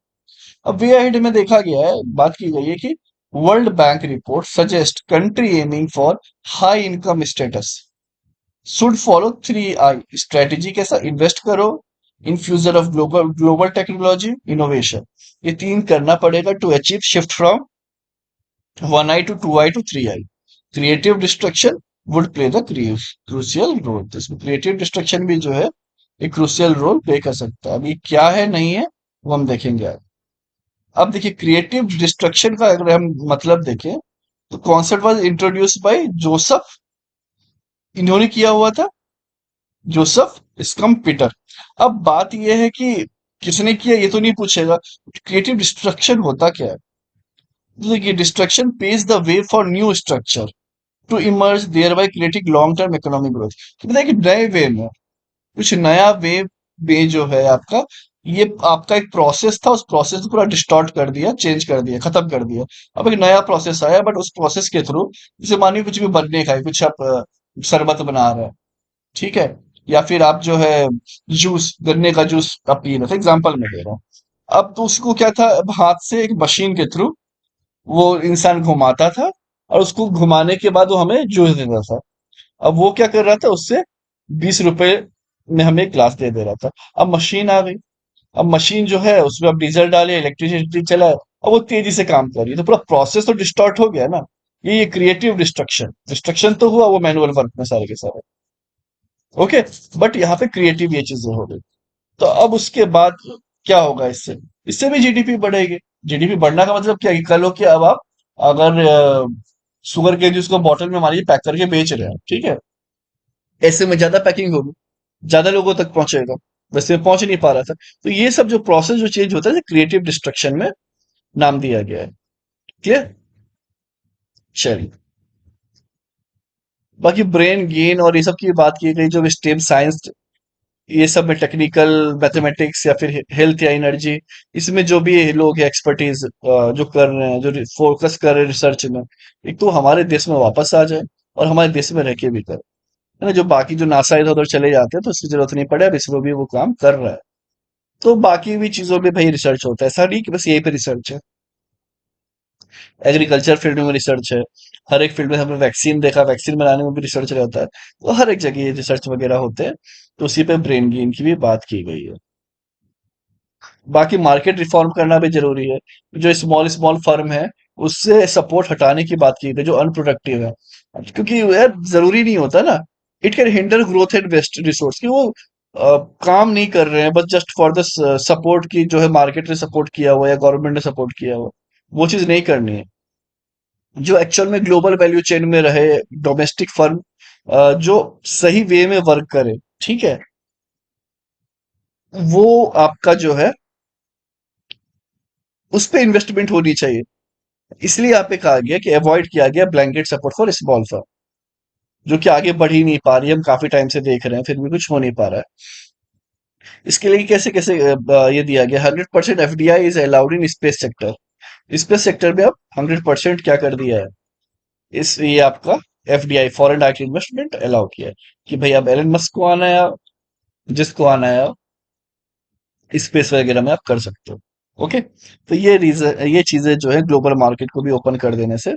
अब वे हेड में देखा गया है, बात की गई है कि world bank report suggest country aiming for high income status should follow 3 I strategy, कैसा इन्वेस्ट करो, in future of global global technology, innovation, ये तीन करना पड़ेगा to achieve shift from 1 I to 2 I to 3 I। Creative destruction would play the crucial role, तो इसमें क्रिएटिव डिस्ट्रक्शन भी जो है एक क्रूशियल रोल प्ले कर सकता है। अभी क्या है नहीं है वो हम देखेंगे आगे। अब देखिए क्रिएटिव डिस्ट्रक्शन का अगर हम मतलब देखें, तो concept was introduce by Joseph, इन्होंने किया हुआ था, जोसेफ स्कम पीटर। अब बात यह है कि किसने किया ये तो नहीं पूछेगा, क्रिएटिव डिस्ट्रक्शन होता क्या है। तो देखिए destruction paves the way for new structure to emerge thereby creating long term economic growth. तो बताइए कि नए वे में कुछ नया वे वे जो है आपका, ये आपका एक प्रोसेस था, उस प्रोसेस को पूरा डिस्टॉर्ट कर दिया, चेंज कर दिया, खत्म कर दिया। अब एक नया प्रोसेस आया, बट उस प्रोसेस के थ्रू जैसे मानिए कुछ भी बनने का है, कुछ आप शरबत बना रहे हैं, ठीक है, या फिर आप जो है जूस, गन्ने का जूस आप पी रहे थे, एग्जाम्पल में दे रहा हूँ। अब तो उसको क्या था, अब हाथ से एक मशीन के थ्रू वो इंसान घुमाता था, और उसको घुमाने के बाद वो हमें जूस देता था। अब वो क्या कर रहा था, उससे 20 रुपए में हमें एक ग्लास दे दे रहा था। अब मशीन आ गई, अब मशीन जो है उसमें अब डीजल डाले, इलेक्ट्रिसिटी चला, अब वो तेजी से काम कर रही है, तो पूरा प्रोसेस तो डिस्टॉर्ट हो गया ना। ये क्रिएटिव डिस्ट्रक्शन, डिस्ट्रक्शन तो हुआ वो मैनुअल वर्क में सारे के सारे। ओके, बट यहाँ पे क्रिएटिव ये चीजें हो गई। तो अब उसके बाद क्या होगा इससे? इससे भी जीडीपी बढ़ेगी। जीडीपी बढ़ना का मतलब क्या है कि कल हो कि अब आप अगर शुगर के जूस को बॉटल में मान लीजिए पैक करके बेच रहे हैं, ठीक है, ऐसे में ज्यादा पैकिंग होगी, ज्यादा लोगों तक पहुंचेगा, वैसे में पहुंच नहीं पा रहा था। तो ये सब जो प्रोसेस जो चेंज होता है क्रिएटिव डिस्ट्रक्शन में नाम दिया गया है। क्लियर? चलिए, बाकी ब्रेन गेन और ये सब की बात की गई, जो स्टेम साइंस, ये सब में टेक्निकल मैथमेटिक्स या फिर हेल्थ या एनर्जी, इसमें जो भी लोग हैं एक्सपर्टीज जो कर रहे हैं, जो फोकस कर रहे हैं रिसर्च में, एक तो हमारे देश में वापस आ जाए और हमारे देश में रह के भी करे, है ना। जो बाकी जो नासा इधर उधर चले जाते हैं तो उसकी जरूरत नहीं पड़े, अब इसरो भी वो काम कर रहा है। तो बाकी भी चीजों में भाई रिसर्च होता है, ऐसा नहीं कि बस यही पे रिसर्च है। एग्रीकल्चर फील्ड में रिसर्च है, हर एक फील्ड में हमने वैक्सीन देखा, वैक्सीन बनाने में भी रिसर्च रहता है, तो हर एक जगह ये रिसर्च वगैरह होते हैं। तो उसी पे ब्रेन गेन की भी बात की गई है। बाकी मार्केट रिफॉर्म करना भी जरूरी है। जो स्मॉल स्मॉल फर्म है उससे सपोर्ट हटाने की बात की गई, जो अनप्रोडक्टिव है, क्योंकि यार जरूरी नहीं होता ना। It can hinder growth and waste resource, कि वो काम नहीं कर रहे हैं बस जस्ट फॉर द सपोर्ट की, जो है मार्केट ने सपोर्ट किया हुआ या गवर्नमेंट ने सपोर्ट किया हुआ, वो चीज नहीं करनी है। जो एक्चुअल में ग्लोबल वैल्यू चेन में रहे, डोमेस्टिक फर्म जो सही वे में वर्क करे, ठीक है, वो आपका जो है उस पे इन्वेस्टमेंट होनी चाहिए। इसलिए यहाँ पे कहा गया कि अवॉइड किया गया blanket support for small firm, जो कि आगे बढ़ ही नहीं पा रही है, हम काफी टाइम से देख रहे हैं फिर भी कुछ हो नहीं पा रहा है। इसके लिए कैसे कैसे ये दिया गया, 100% FDI is allowed in space sector. Space sector में अब 100% क्या कर दिया है, इस ये आपका FDI foreign direct investment allow किया है, कि भाई अब एलन मस्क को आना है, जिसको आना है स्पेस वगैरह में आप कर सकते हो। ओके, तो ये रीजन, ये चीजें जो है ग्लोबल मार्केट को भी ओपन कर देने से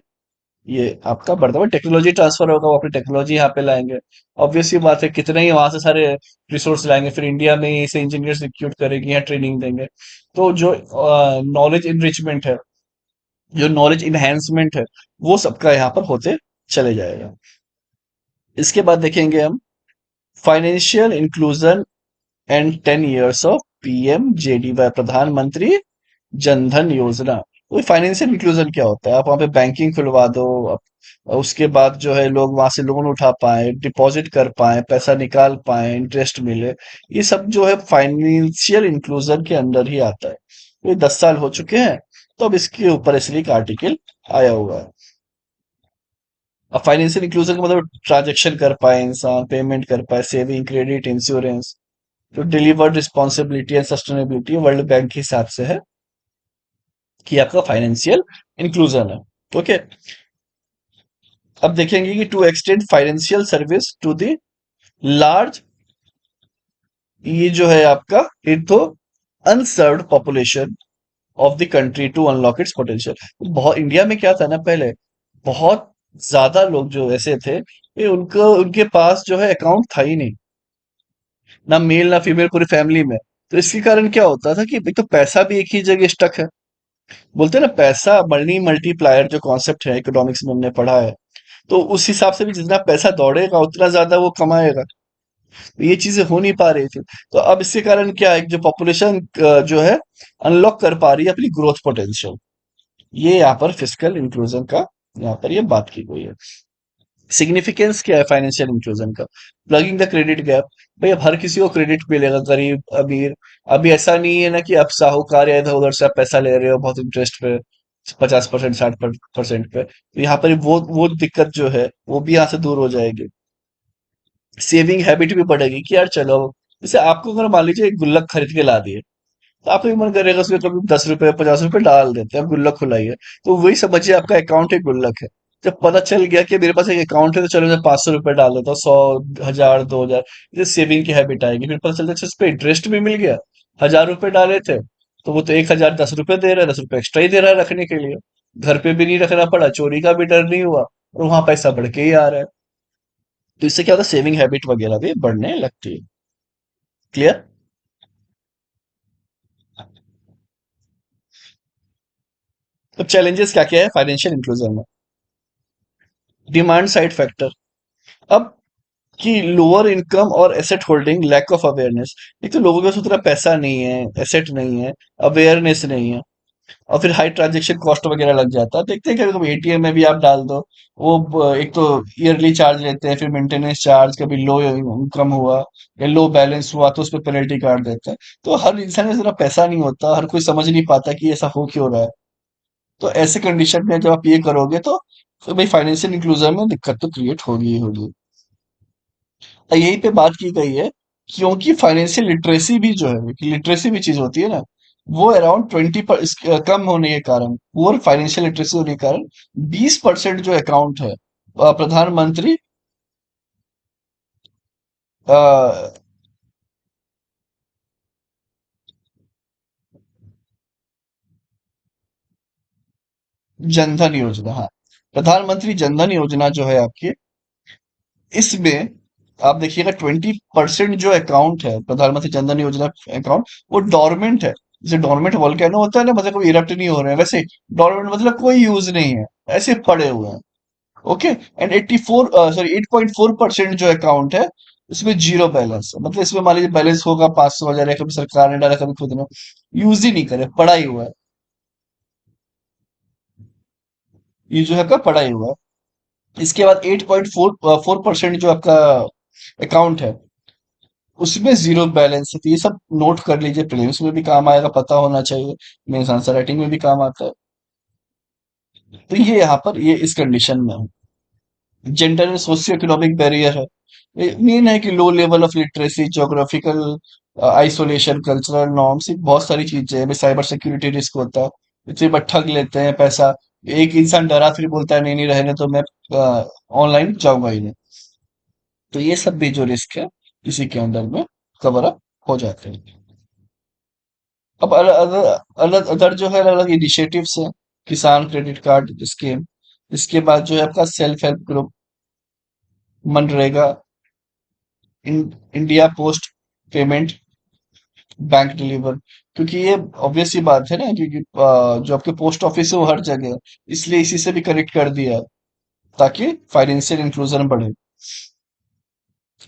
ये आपका बढ़ता हुआ टेक्नोलॉजी ट्रांसफर होगा, वो अपनी टेक्नोलॉजी यहाँ पे लाएंगे। ऑब्वियस सी बात है, कितने ही वहां से सारे रिसोर्स लाएंगे, फिर इंडिया में ही से इंजीनियर्स रिक्रूट करेंगे, यहाँ ट्रेनिंग देंगे। तो जो नॉलेज इनरिचमेंट है, जो नॉलेज इनहेंसमेंट है, वो सबका यहाँ पर होते चले जाएगा। इसके बाद देखेंगे हम financial inclusion and 10 years of PMJDY, प्रधानमंत्री जनधन योजना। वो फाइनेंशियल इंक्लूजन क्या होता है, आप वहां पे बैंकिंग खुलवा दो, उसके बाद जो है लोग वहां से लोन उठा पाए, डिपॉजिट कर पाए, पैसा निकाल पाए, इंटरेस्ट मिले, ये सब जो है फाइनेंशियल इंक्लूजन के अंदर ही आता है। ये 10 साल हो चुके हैं, तो अब इसके ऊपर इसलिए एक आर्टिकल आया हुआ है। अब फाइनेंशियल इंक्लूजन का मतलब ट्रांजेक्शन कर पाए इंसान, पेमेंट कर पाए, सेविंग, क्रेडिट, इंश्योरेंस, तो delivered responsibility and sustainability world bank के हिसाब से है कि आपका फाइनेंशियल इंक्लूजन है। ओके, अब देखेंगे कि to extend financial service to the large, ये जो है आपका एक तो unserved population of the country to unlock its potential. बहुत इंडिया में क्या था ना पहले, बहुत ज्यादा लोग जो ऐसे थे ये उनको उनके पास जो है अकाउंट था ही नहीं, ना मेल ना फीमेल पूरी फैमिली में। तो इसके कारण क्या होता था कि एक तो पैसा भी एक ही जगह स्टक है, बोलते हैं ना पैसा मनी मल्टीप्लायर, जो कॉन्सेप्ट है इकोनॉमिक्स में हमने पढ़ा है, तो उस हिसाब से भी जितना पैसा दौड़ेगा उतना ज्यादा वो कमाएगा। तो ये चीजें हो नहीं पा रही थी। तो अब इसके कारण क्या है, जो पॉपुलेशन जो है अनलॉक कर पा रही है अपनी ग्रोथ पोटेंशियल, ये यहाँ पर फिजिकल इंक्लूजन का यहाँ पर ये बात की गई है। सिग्निफिकेंस क्या है फाइनेंशियल इंक्लूजन का, प्लगिंग द क्रेडिट गैप। भाई अब हर किसी को क्रेडिट मिलेगा, गरीब अमीर। अभी ऐसा नहीं है ना कि आप साहूकार या इधर उधर से आप पैसा ले रहे हो बहुत इंटरेस्ट पे, 50%, 60% पे, तो यहाँ पर वो दिक्कत जो है वो भी यहाँ से दूर हो जाएगी। सेविंग हैबिट भी बढ़ेगी कि यार चलो, जैसे आपको अगर मान लीजिए एक गुल्लक खरीद के ला दिए, तो आपको भी मन करेगा उसमें कभी 10 रुपए 50 रुपए डाल देते हैं, आप गुल्लक खुलाइए। तो वही समझिए आपका अकाउंट एक गुल्लक है। जब पता चल गया कि मेरे पास एक अकाउंट है तो चलो मैं 500 रुपए डाल देता हूँ, 100, 1000, 2000, ये सेविंग की हैबिट आएगी। फिर पता चलता है अच्छा, इस पे इंटरेस्ट भी मिल गया, 1000 रुपए डाले थे तो वो तो 1000 10 रुपए दे रहा है, 10 रुपए एक्स्ट्रा ही दे रहा है रखने के लिए। घर पे भी नहीं रखना पड़ा, चोरी का भी डर नहीं हुआ, और वहां पैसा बढ़ के ही आ रहा है। तो इससे क्या होता है, सेविंग हैबिट वगैरह भी बढ़ने लगती है। क्लियर? तो चैलेंजेस क्या क्या है फाइनेंशियल इंक्लूजन में? Demand side factor. अब कि लोअर इनकम और asset holding, lack of awareness. एक तो लोगों के पास उतना पैसा नहीं है, एसेट नहीं है, अवेयरनेस नहीं है, और फिर हाई ट्रांजेक्शन कॉस्ट वगैरह लग जाता है। देखते हैं कभी कभी एटीएम में भी आप डाल दो, वो एक तो ईयरली चार्ज लेते हैं, फिर मेंटेनेंस चार्ज, कभी लो इनकम हुआ या लो बैलेंस हुआ तो उस पर पेनल्टी काट देते हैं। तो हर इंसान में इतना पैसा नहीं होता, हर कोई समझ नहीं पाता कि ऐसा हो क्यों रहा है। तो ऐसे कंडीशन में जब आप ये करोगे तो भाई फाइनेंशियल इंक्लूजन में दिक्कत तो क्रिएट होगी ही होगी। और यहीं पे बात की गई है, क्योंकि फाइनेंशियल लिटरेसी भी जो है, कि लिटरेसी भी चीज होती है ना, वो अराउंड कम होने के कारण, पुअर फाइनेंशियल लिटरेसी होने के कारण 20% जो अकाउंट है प्रधानमंत्री अ, जनधन योजना, हाँ, प्रधानमंत्री जनधन योजना जो है आपकी, इसमें आप देखिएगा 20% जो अकाउंट है प्रधानमंत्री जनधन योजना अकाउंट, वो डोरमेंट है। जैसे डोरमेंट वोल्केनो होता है ना, मतलब कोई इरप्ट नहीं हो रहे हैं, वैसे डोरमेंट मतलब कोई यूज नहीं है, ऐसे पड़े हुए हैं। ओके। एंड 8.4% जो अकाउंट है, इसमें जीरो बैलेंस है। मतलब इसमें मान लीजिए बैलेंस होगा 500,000, या कभी सरकार ने डाला, कभी खुद ने यूज ही नहीं करे, पड़ा ही हुआ है। ये जो है आपका पड़ा ही हुआ है। इसके बाद 8.4% जो आपका अकाउंट है, उसमें जीरो बैलेंस है। तो ये सब नोट कर लीजिए, प्रीलिम्स में भी काम आएगा, पता होना चाहिए, मेंस आंसर राइटिंग में भी काम आता है। तो ये यहाँ पर ये इस कंडीशन में है। Gender and socio economic barrier है, मेन है कि low level of literacy, geographical isolation, cultural norms, बहुत सारी चीजें हैं। साइबर सिक्योरिटी रिस्क होता है, इतने बार ठग लेते हैं पैसा। एक इंसान डरा फिर बोलता है नहीं नहीं रहने तो मैं ऑनलाइन जाऊंगा ही नहीं। तो ये सब भी जो रिस्क है इसी के अंडर में कवर अप हो जाते हैं। अब अलग अदर जो है अलग अलग इनिशिएटिव्स हैं, किसान क्रेडिट कार्ड स्कीम। इसके बाद जो है आपका self help group, MNREGA, India post payment bank deliver. क्योंकि ये ऑब्वियस सी बात है ना, क्योंकि जो आपके पोस्ट ऑफिस है वो हर जगह है, इसलिए इसी से भी कनेक्ट कर दिया है, ताकि फाइनेंशियल इंक्लूजन बढ़े।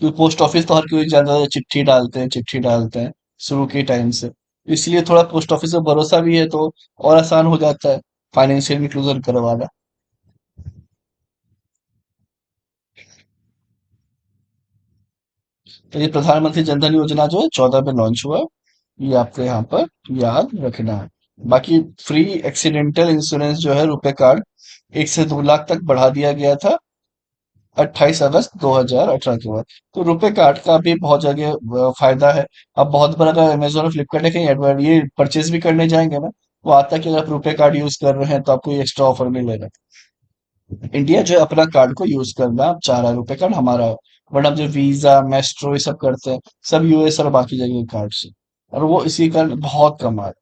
क्योंकि पोस्ट ऑफिस तो हर कोई ज्यादा चिट्ठी डालते हैं, चिट्ठी डालते हैं शुरू के टाइम से, इसलिए थोड़ा पोस्ट ऑफिस पे भरोसा भी है, तो और आसान हो जाता है फाइनेंशियल इंक्लूजन करवाना। तो ये प्रधानमंत्री जनधन योजना जो है 14 में लॉन्च हुआ है, ये आपको यहाँ पर याद रखना है। बाकी फ्री एक्सीडेंटल इंश्योरेंस जो है रुपए कार्ड 1 से 2 लाख तक बढ़ा दिया गया था 28 अगस्त 2018 के बाद। तो रुपए कार्ड का भी बहुत जगह फायदा है। अब बहुत बार अगर अमेजोन और फ्लिपकार्ट है कहीं एडवर्ड ये परचेज भी करने जाएंगे ना, वो आता है कि अगर आप रुपए कार्ड यूज कर रहे हैं तो आपको ये एक्स्ट्रा ऑफर मिलेगा। इंडिया जो है अपना कार्ड को यूज करना चाह रहा है, रुपए कार्ड हमारा है। बट अब जो वीजा मेस्ट्रो ये सब करते हैं, सब यूएस और बाकी जगह के कार्ड से, और वो इसी कारण बहुत कम आ रहा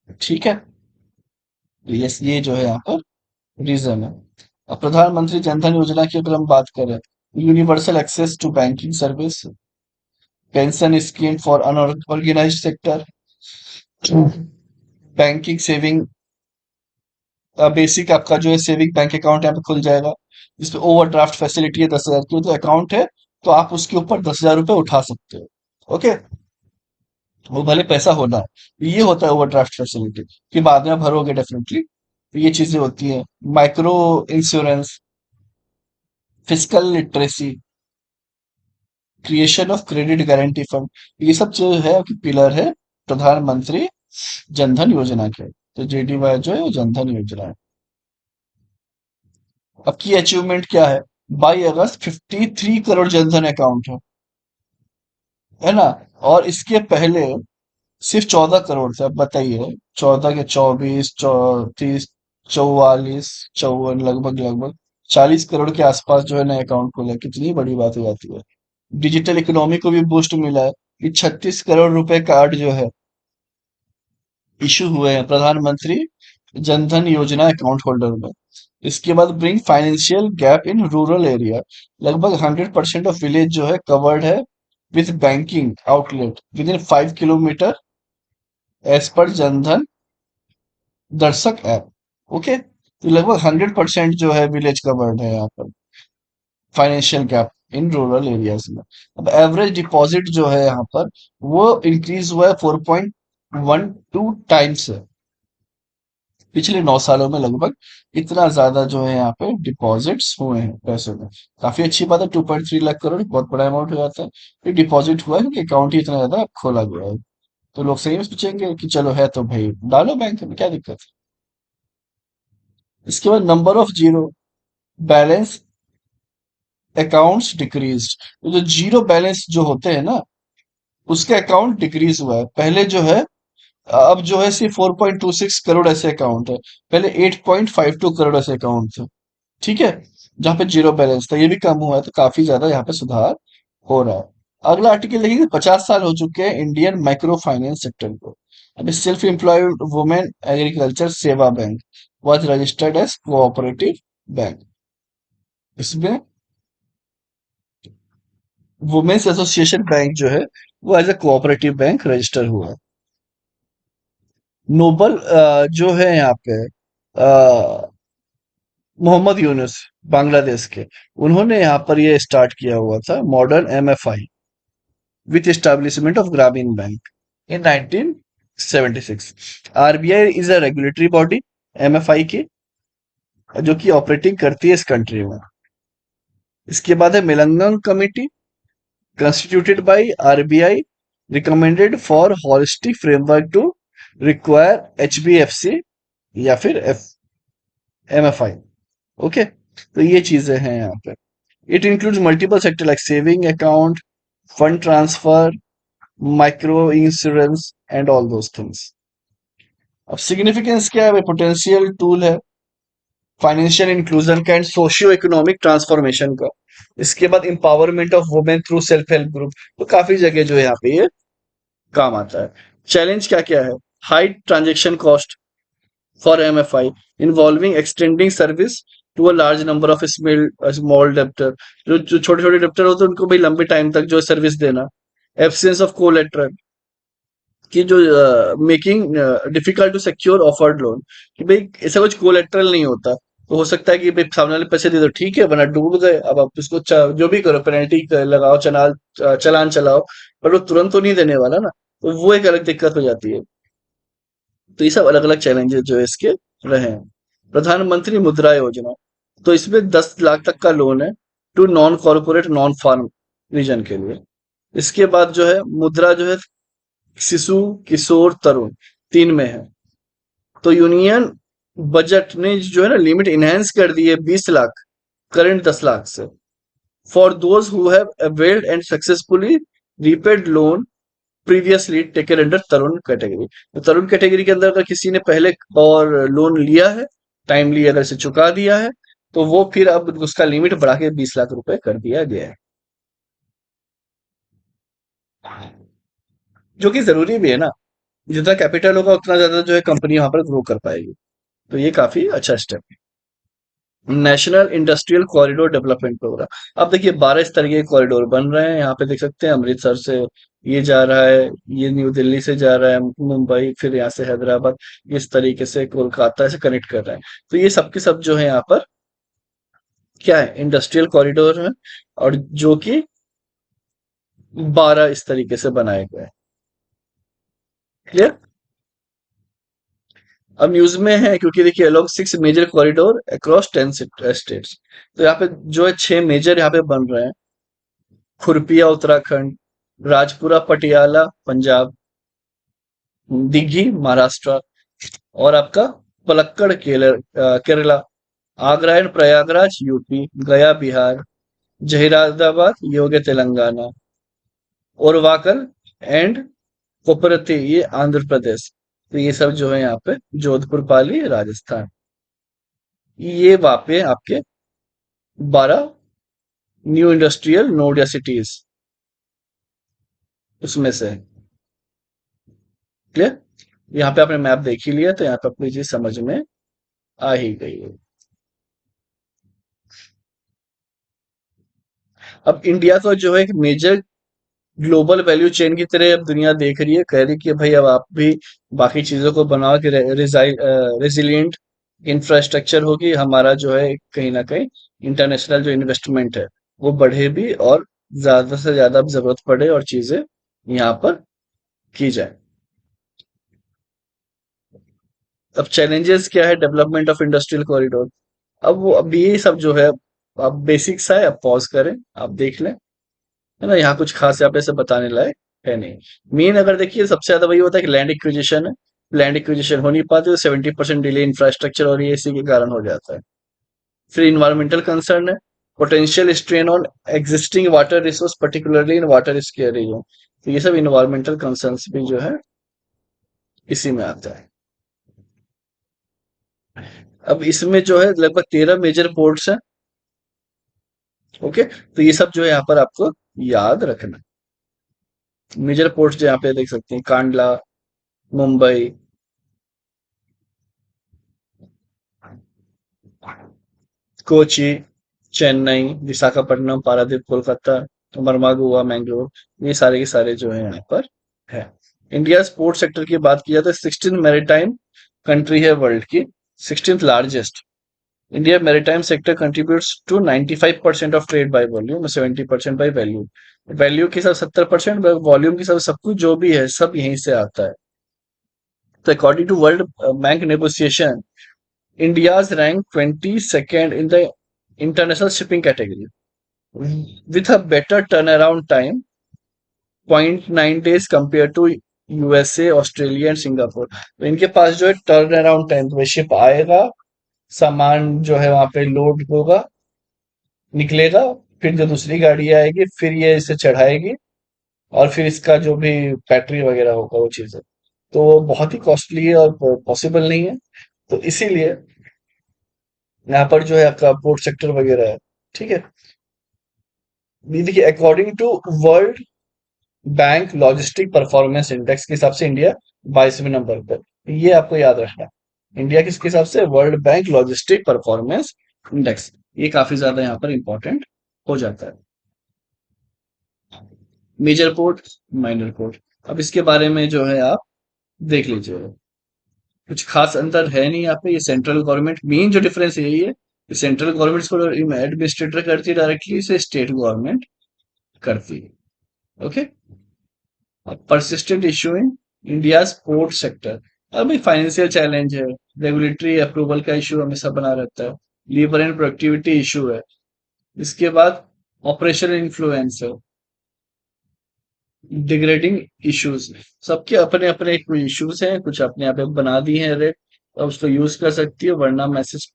है। ठीक है। तो ये जो है यहाँ पर रीजन है। अब प्रधानमंत्री जनधन योजना की अगर हम बात करें, universal access to banking service, pension scheme for unorganised sector, banking saving, basic आपका जो है सेविंग बैंक अकाउंट यहाँ पे खुल जाएगा, जिसपे ओवरड्राफ्ट फैसिलिटी है 10,000 की, तो अकाउंट है तो आप उसके ऊपर 10,000 रुपए उठा सकते हो। ओके। वो भले पैसा होना है, ये होता है ओवरड्राफ्ट फैसिलिटी, कि बाद में भरोगे डेफिनेटली। तो ये चीजें होती हैं। Micro insurance, physical literacy, creation of credit guarantee fund, ये सब जो है आपकी पिलर है प्रधानमंत्री जनधन योजना के। तो जेडीवाई जो है वो जनधन योजना है। अब की अचीवमेंट क्या है? 22 अगस्त 53 करोड़ जनधन अकाउंट है ना। और इसके पहले सिर्फ 14 करोड़ थे। अब बताइए, 14 के 24, 34, 44, 54, लगभग लगभग 40 करोड़ के आसपास जो है नए अकाउंट खुले, कितनी बड़ी बात हो जाती है। डिजिटल इकोनॉमी को भी बूस्ट मिला है, कि 36 करोड़ रुपए कार्ड जो है इशू हुए हैं प्रधानमंत्री जनधन योजना अकाउंट होल्डर में। इसके बाद bring financial gap in rural area, लगभग 100% ऑफ विलेज जो है कवर्ड है with banking outlet within 5 kilometre, as per Jandhan दर्शक ऐप। ओके। तो लगभग 100% जो है विलेज कवर्ड है यहाँ पर financial gap in rural areas में। अब एवरेज डिपॉजिट जो है यहाँ पर वो इंक्रीज हुआ है 4.12 टाइम्स है पिछले 9 सालों में। लगभग इतना ज्यादा जो है यहाँ पे डिपॉजिट्स हुए हैं पैसों में। काफी अच्छी बात है, 2.3 लाख करोड़ बहुत बड़ा अमाउंट हो जाता है। ये डिपॉजिट हुआ है क्योंकि अकाउंट ही इतना ज्यादा खोला गया है। तो लोग सही में सोचेंगे कि चलो है तो भाई डालो बैंक में, क्या दिक्कत है। इसके बाद number of zero balance accounts decrease. जो जीरो बैलेंस जो होते हैं ना उसके अकाउंट डिक्रीज हुआ है। पहले जो है अब जो है सिर्फ 4.26 करोड़ ऐसे अकाउंट है। पहले 8.52 करोड़ ऐसे अकाउंट थे। ठीक है, जहां पे जीरो बैलेंस था, ये भी कम हुआ है। तो काफी ज्यादा यहाँ पे सुधार हो रहा है। अगला आर्टिकल देखिए, 50 साल हो चुके हैं इंडियन माइक्रो फाइनेंस सेक्टर को। अभी self employed women agriculture Sewa bank was registered as cooperative bank. इसमें वुमेन्स एसोसिएशन बैंक जो है वो as a cooperative bank register हुआ है। नोबल जो है यहाँ पे मोहम्मद यूनुस बांग्लादेश के, उन्होंने यहाँ पर ये स्टार्ट किया हुआ था modern MFI with establishment of Grameen bank in 1976। RBI is a regulatory body MFI की, जो कि ऑपरेटिंग करती है इस कंट्री में। इसके बाद है मिलंगम committee constituted by RBI recommended for holistic framework to require HBFC या फिर MFI। ओके, तो ये चीजें हैं यहाँ पे। It includes multiple sector like saving account, fund transfer, micro insurance and all those things. अब सिग्निफिकेंस क्या है? पोटेंशियल टूल है फाइनेंशियल इंक्लूजन का एंड सोशियो इकोनॉमिक ट्रांसफॉर्मेशन का। इसके बाद empowerment of women through self help group. तो काफी जगह जो है यहाँ पे ये काम आता है। चैलेंज क्या क्या है? High transaction cost for MFI involving extending service to a large number of small debtor. जो छोटे छोटे डेप्टर होते हैं उनको भी लंबे टाइम तक जो सर्विस देना। एब्सेंस ऑफ कोलेटरल, कि जो making difficult to secure afford loan, कि भाई ऐसा कुछ कोलेटरल नहीं होता। तो हो सकता है कि भाई सामने वाले पैसे दे दो, ठीक है, वरना डूब गए। अब आप उसको जो भी करो, पेनल्टी लगाओ, चालान चलाओ, पर वो तुरंत तो नहीं देने वाला ना। तो वो एक अलग दिक्कत हो जाती है। तो ये सब अलग अलग चैलेंजेस जो है इसके रहे हैं। प्रधानमंत्री मुद्रा योजना, तो इसमें 10 लाख तक का लोन है to non corporate non farm region के लिए। इसके बाद जो है मुद्रा जो है शिशु किशोर तरुण तीन में है। तो यूनियन बजट ने जो है ना लिमिट इनहेंस कर दी है 20 लाख करंट 10 लाख से for those who have availed and successfully repaid loan previously taken under Tarun category. तो तरुण कैटेगरी के अंदर अगर किसी ने पहले और लोन लिया है, टाइमली अगर से चुका दिया है, तो वो फिर अब उसका लिमिट बढ़ा के 20 लाख रुपए कर दिया गया है, जो कि जरूरी भी है ना। जितना कैपिटल होगा उतना ज्यादा जो है कंपनी वहां पर ग्रो कर पाएगी। तो ये काफी अच्छा स्टेप है। National industrial corridor development programme. अब देखिए 12 इस तरह के कॉरिडोर बन रहे हैं। यहाँ पे देख सकते हैं अमृतसर से ये जा रहा है, ये न्यू दिल्ली से जा रहा है मुंबई, फिर यहाँ से हैदराबाद, इस तरीके से कोलकाता से कनेक्ट कर रहा है। तो ये सब के सब जो है यहाँ पर क्या है, इंडस्ट्रियल कॉरिडोर है, और जो कि 12 इस तरीके से बनाए गए हैं। क्लियर? अब न्यूज में है क्योंकि देखिए along 6 major corridor across 10 states. तो यहाँ पे जो है 6 मेजर यहाँ पे बन रहे हैं। खुरपिया उत्तराखंड, राजपुरा पटियाला पंजाब, दिघी महाराष्ट्र, और आपका पलक्कड़ केरला, आगरा एंड प्रयागराज यूपी, गया बिहार, जहीराबाद योग्य तेलंगाना, ओरवाकल एंड कोपरती ये आंध्र प्रदेश। तो ये सब जो है यहाँ पे जोधपुर पाली राजस्थान। ये वहाँ पे आपके 12 न्यू इंडस्ट्रियल नोड या सिटीज उसमें से है। क्लियर? यहाँ पे आपने मैप देख ही लिया, तो यहाँ पे आपको ये चीज समझ में आ ही गई है। अब इंडिया का जो है एक मेजर ग्लोबल वैल्यू चेन की तरह अब दुनिया देख रही है, कह रही है कि भाई अब आप भी बाकी चीजों को बनाओ कि रेजिलियंट इंफ्रास्ट्रक्चर होगी, हमारा जो है कहीं ना कहीं इंटरनेशनल जो इन्वेस्टमेंट है वो बढ़े भी, और ज्यादा से ज्यादा जरूरत पड़े और चीजें यहाँ पर की जाए। अब चैलेंजेस क्या है डेवलपमेंट ऑफ इंडस्ट्रियल कॉरिडोर। अब ये सब जो है, अब बेसिक्स है, अब पॉज करें, आप देख लें, है ना, यहाँ कुछ खास यहाँ पे से बताने लायक है नहीं। मेन अगर देखिए सबसे ज्यादा वही होता है कि लैंड एक्विजिशन है, लैंड एक्विजिशन हो नहीं पाती तो 70% डिले इंफ्रास्ट्रक्चर और ये इसी के कारण हो जाता है। फिर इन्वायरमेंटल कंसर्न है, potential strain on existing water resource particularly in water scarce region. तो ये सब इन्वायरमेंटल कंसर्न्स भी जो है इसी में आता है। अब इसमें जो है लगभग 13 मेजर पोर्ट्स हैं। ओके, तो ये सब जो है यहाँ पर आपको याद रखना। मेजर पोर्ट्स जो यहाँ पे देख सकते हैं, कांडला, मुंबई, कोची, चेन्नई, विशाखापट्टनम, पारादीप, कोलकाता, मरमागु हुआ, मैंगलोर, ये सारे के सारे जो है यहाँ पर है। इंडिया स्पोर्ट्स सेक्टर की बात की जाए तो 16 मैरीटाइम कंट्री है वर्ल्ड की, 16th largest. India maritime sector contributes to 95% of trade by volume, 70% by value. Value के साथ 70%, वॉल्यूम के साथ सब कुछ जो भी है सब यहीं से आता है। तो according to world bank negotiation, India's ranked 22nd in the international shipping category with a better turnaround time, 0.9 days compared to USA, Australia and Singapore. तो इनके पास जो है टर्न अराउंड टाइम, तो शिप आएगा, सामान जो है वहां पे लोड होगा, निकलेगा, फिर जो दूसरी गाड़ी आएगी फिर ये इसे चढ़ाएगी, और फिर इसका जो भी बैटरी वगैरह होगा वो चीजें, तो वो बहुत ही कॉस्टली है और पॉसिबल नहीं है। तो इसीलिए यहाँ पर जो है आपका पोर्ट सेक्टर वगैरह है। ठीक है, ये देखिए according to world bank logistic performance index के हिसाब से इंडिया 22वें नंबर पर। ये आपको याद रखना, इंडिया किसके हिसाब से, world bank logistic performance index. ये काफी ज्यादा यहाँ पर इंपॉर्टेंट हो जाता है। मेजर पोर्ट, माइनर पोर्ट, अब इसके बारे में जो है आप देख लीजिए। कुछ खास अंतर है नहीं यहाँ पे, ये सेंट्रल गवर्नमेंट, मेन जो डिफरेंस यही है कि सेंट्रल गवर्नमेंट इसको एडमिनिस्ट्रेटर करती है डायरेक्टली, से स्टेट गवर्नमेंट करती है। Okay, persistent issue in India port sector. अभी फाइनेंशियल चैलेंज है, रेगुलेटरी अप्रूवल का इशू हमेशा बना रहता है, लेबर एंड प्रोडक्टिविटी इशू है, इसके बाद ऑपरेशनल इन्फ्लुएंस है, डिग्रेडिंग इश्यूज। सबके अपने अपने इश्यूज हैं, कुछ अपने आप बना दी हैं रेट, अब उसको यूज कर सकती है, वरना मैसेज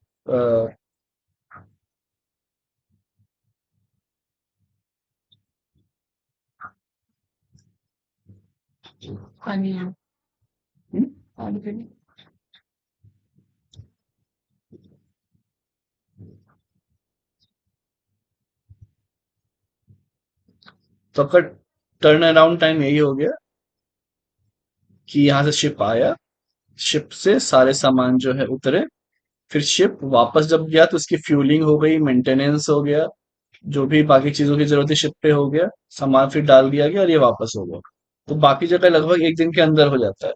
तो आपका टर्न अराउंड टाइम यही हो गया कि यहाँ से शिप आया, शिप से सारे सामान जो है उतरे, फिर शिप वापस जब गया तो उसकी फ्यूलिंग हो गई, मेंटेनेंस हो गया, जो भी बाकी चीजों की जरूरत है शिप पे हो गया, सामान फिर डाल दिया गया और ये वापस हो गया। तो बाकी जगह लगभग एक दिन के अंदर हो जाता है।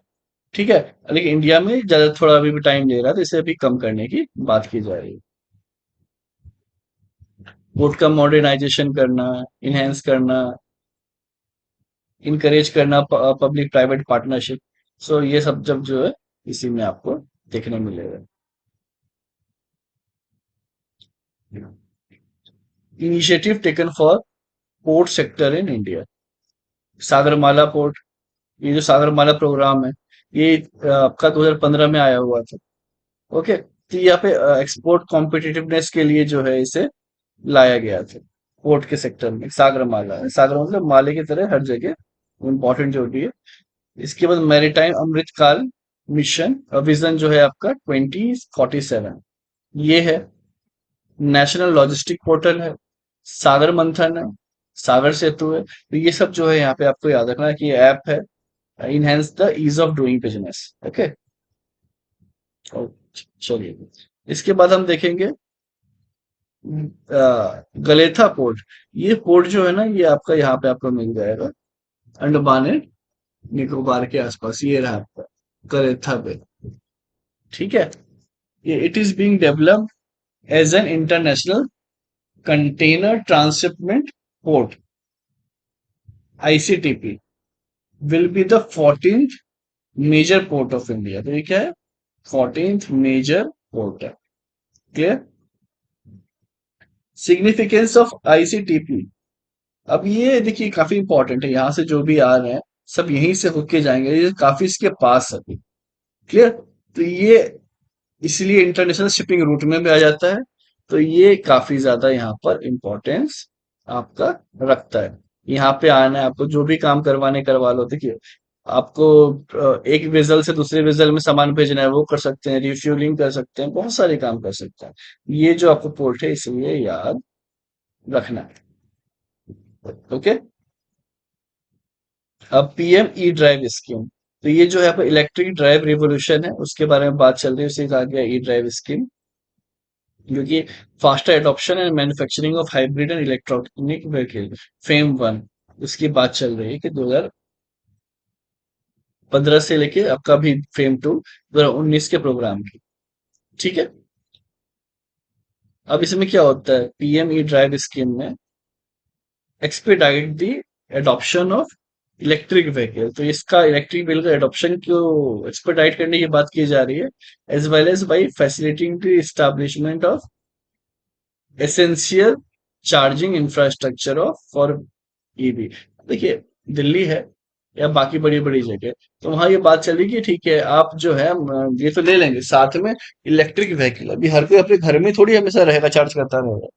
ठीक है, लेकिन इंडिया में ज्यादा थोड़ा अभी भी टाइम ले रहा है, तो इसे अभी कम करने की बात की जा रही है। पोर्ट का मॉडर्नाइजेशन करना, इनहेंस करना, इनकरेज करना, पब्लिक प्राइवेट पार्टनरशिप, सो ये सब जब जो है इसी में आपको देखने मिलेगा। Initiative taken for port sector in India, Sagarmala port, ये जो सागरमाला प्रोग्राम है, ये आपका 2015 में आया हुआ था। ओके, तो यहाँ पे एक्सपोर्ट कॉम्पिटिटिवनेस के लिए जो है इसे लाया गया था। पोर्ट के सेक्टर में सागरमाला है, सागर मतलब माले की तरह हर जगह इंपॉर्टेंट जो भी है। इसके बाद मैरीटाइम अमृतकाल मिशन, विजन जो है आपका 2047, ये है। नेशनल लॉजिस्टिक पोर्टल है, सागर मंथन है, सागर सेतु है, तो ये सब जो है यहाँ पे आपको याद रखना है कि ये ऐप है, enhance the ease of doing business. Okay, चलिए, इसके बाद हम देखेंगे गलेथा पोर्ट। ये पोर्ट जो है ना, ये आपका यहाँ पे आपको मिल जाएगा, अंडमान एंड निकोबार के आसपास, ये रहा आपका गलेथा पे। ठीक है, it is being developed as an international container transshipment port, ICTP, will be the 14th major port of India. तो ये क्या है? 14th मेजर पोर्ट है। क्लियर? Significance of ICTP. अब ये देखिए काफी इंपॉर्टेंट है, यहां से जो भी आ रहे हैं सब यहीं से होके जाएंगे, ये काफी इसके पास है। क्लियर? तो ये इसलिए इंटरनेशनल शिपिंग रूट में भी आ जाता है। तो ये काफी ज्यादा यहाँ पर इंपॉर्टेंस आपका रखता है। यहाँ पे आना है, आपको जो भी काम करवाने करवा लो। देखिए आपको एक वेसल से दूसरे वेसल में सामान भेजना है वो कर सकते हैं, रिफ्यूलिंग कर सकते हैं, बहुत सारे काम कर सकते हैं। ये जो आपको पोर्ट है इसलिए याद रखना है। ओके। अब पीएम ई ड्राइव स्कीम। तो ये जो है आपका इलेक्ट्रिक ड्राइव रिवोल्यूशन है उसके बारे में बात चल रही है, उसे कहा गया ई ड्राइव स्कीम, क्योंकि faster adoption and manufacturing of hybrid and electronic vehicle, fame one, उसकी बात चल रही है कि 2015 से लेके आपका भी फेम टू 2019 के प्रोग्राम की। ठीक है। अब इसमें क्या होता है, पीएम ई ड्राइव स्कीम में expedite the adoption of electric vehicle. तो इसका इलेक्ट्रिक व्हीकल का एडॉप्शन क्यों एक्सपेडाइट करने की बात की जा रही है, as well as by facilitating the establishment of essential charging infrastructure of for EV. देखिए दिल्ली है या बाकी बड़ी बड़ी जगह, तो वहां ये बात चली कि ठीक है आप जो है ये तो ले लेंगे साथ में इलेक्ट्रिक व्हीकल। अभी हर कोई अपने घर में थोड़ी हमेशा रहेगा, चार्ज करता रहेगा।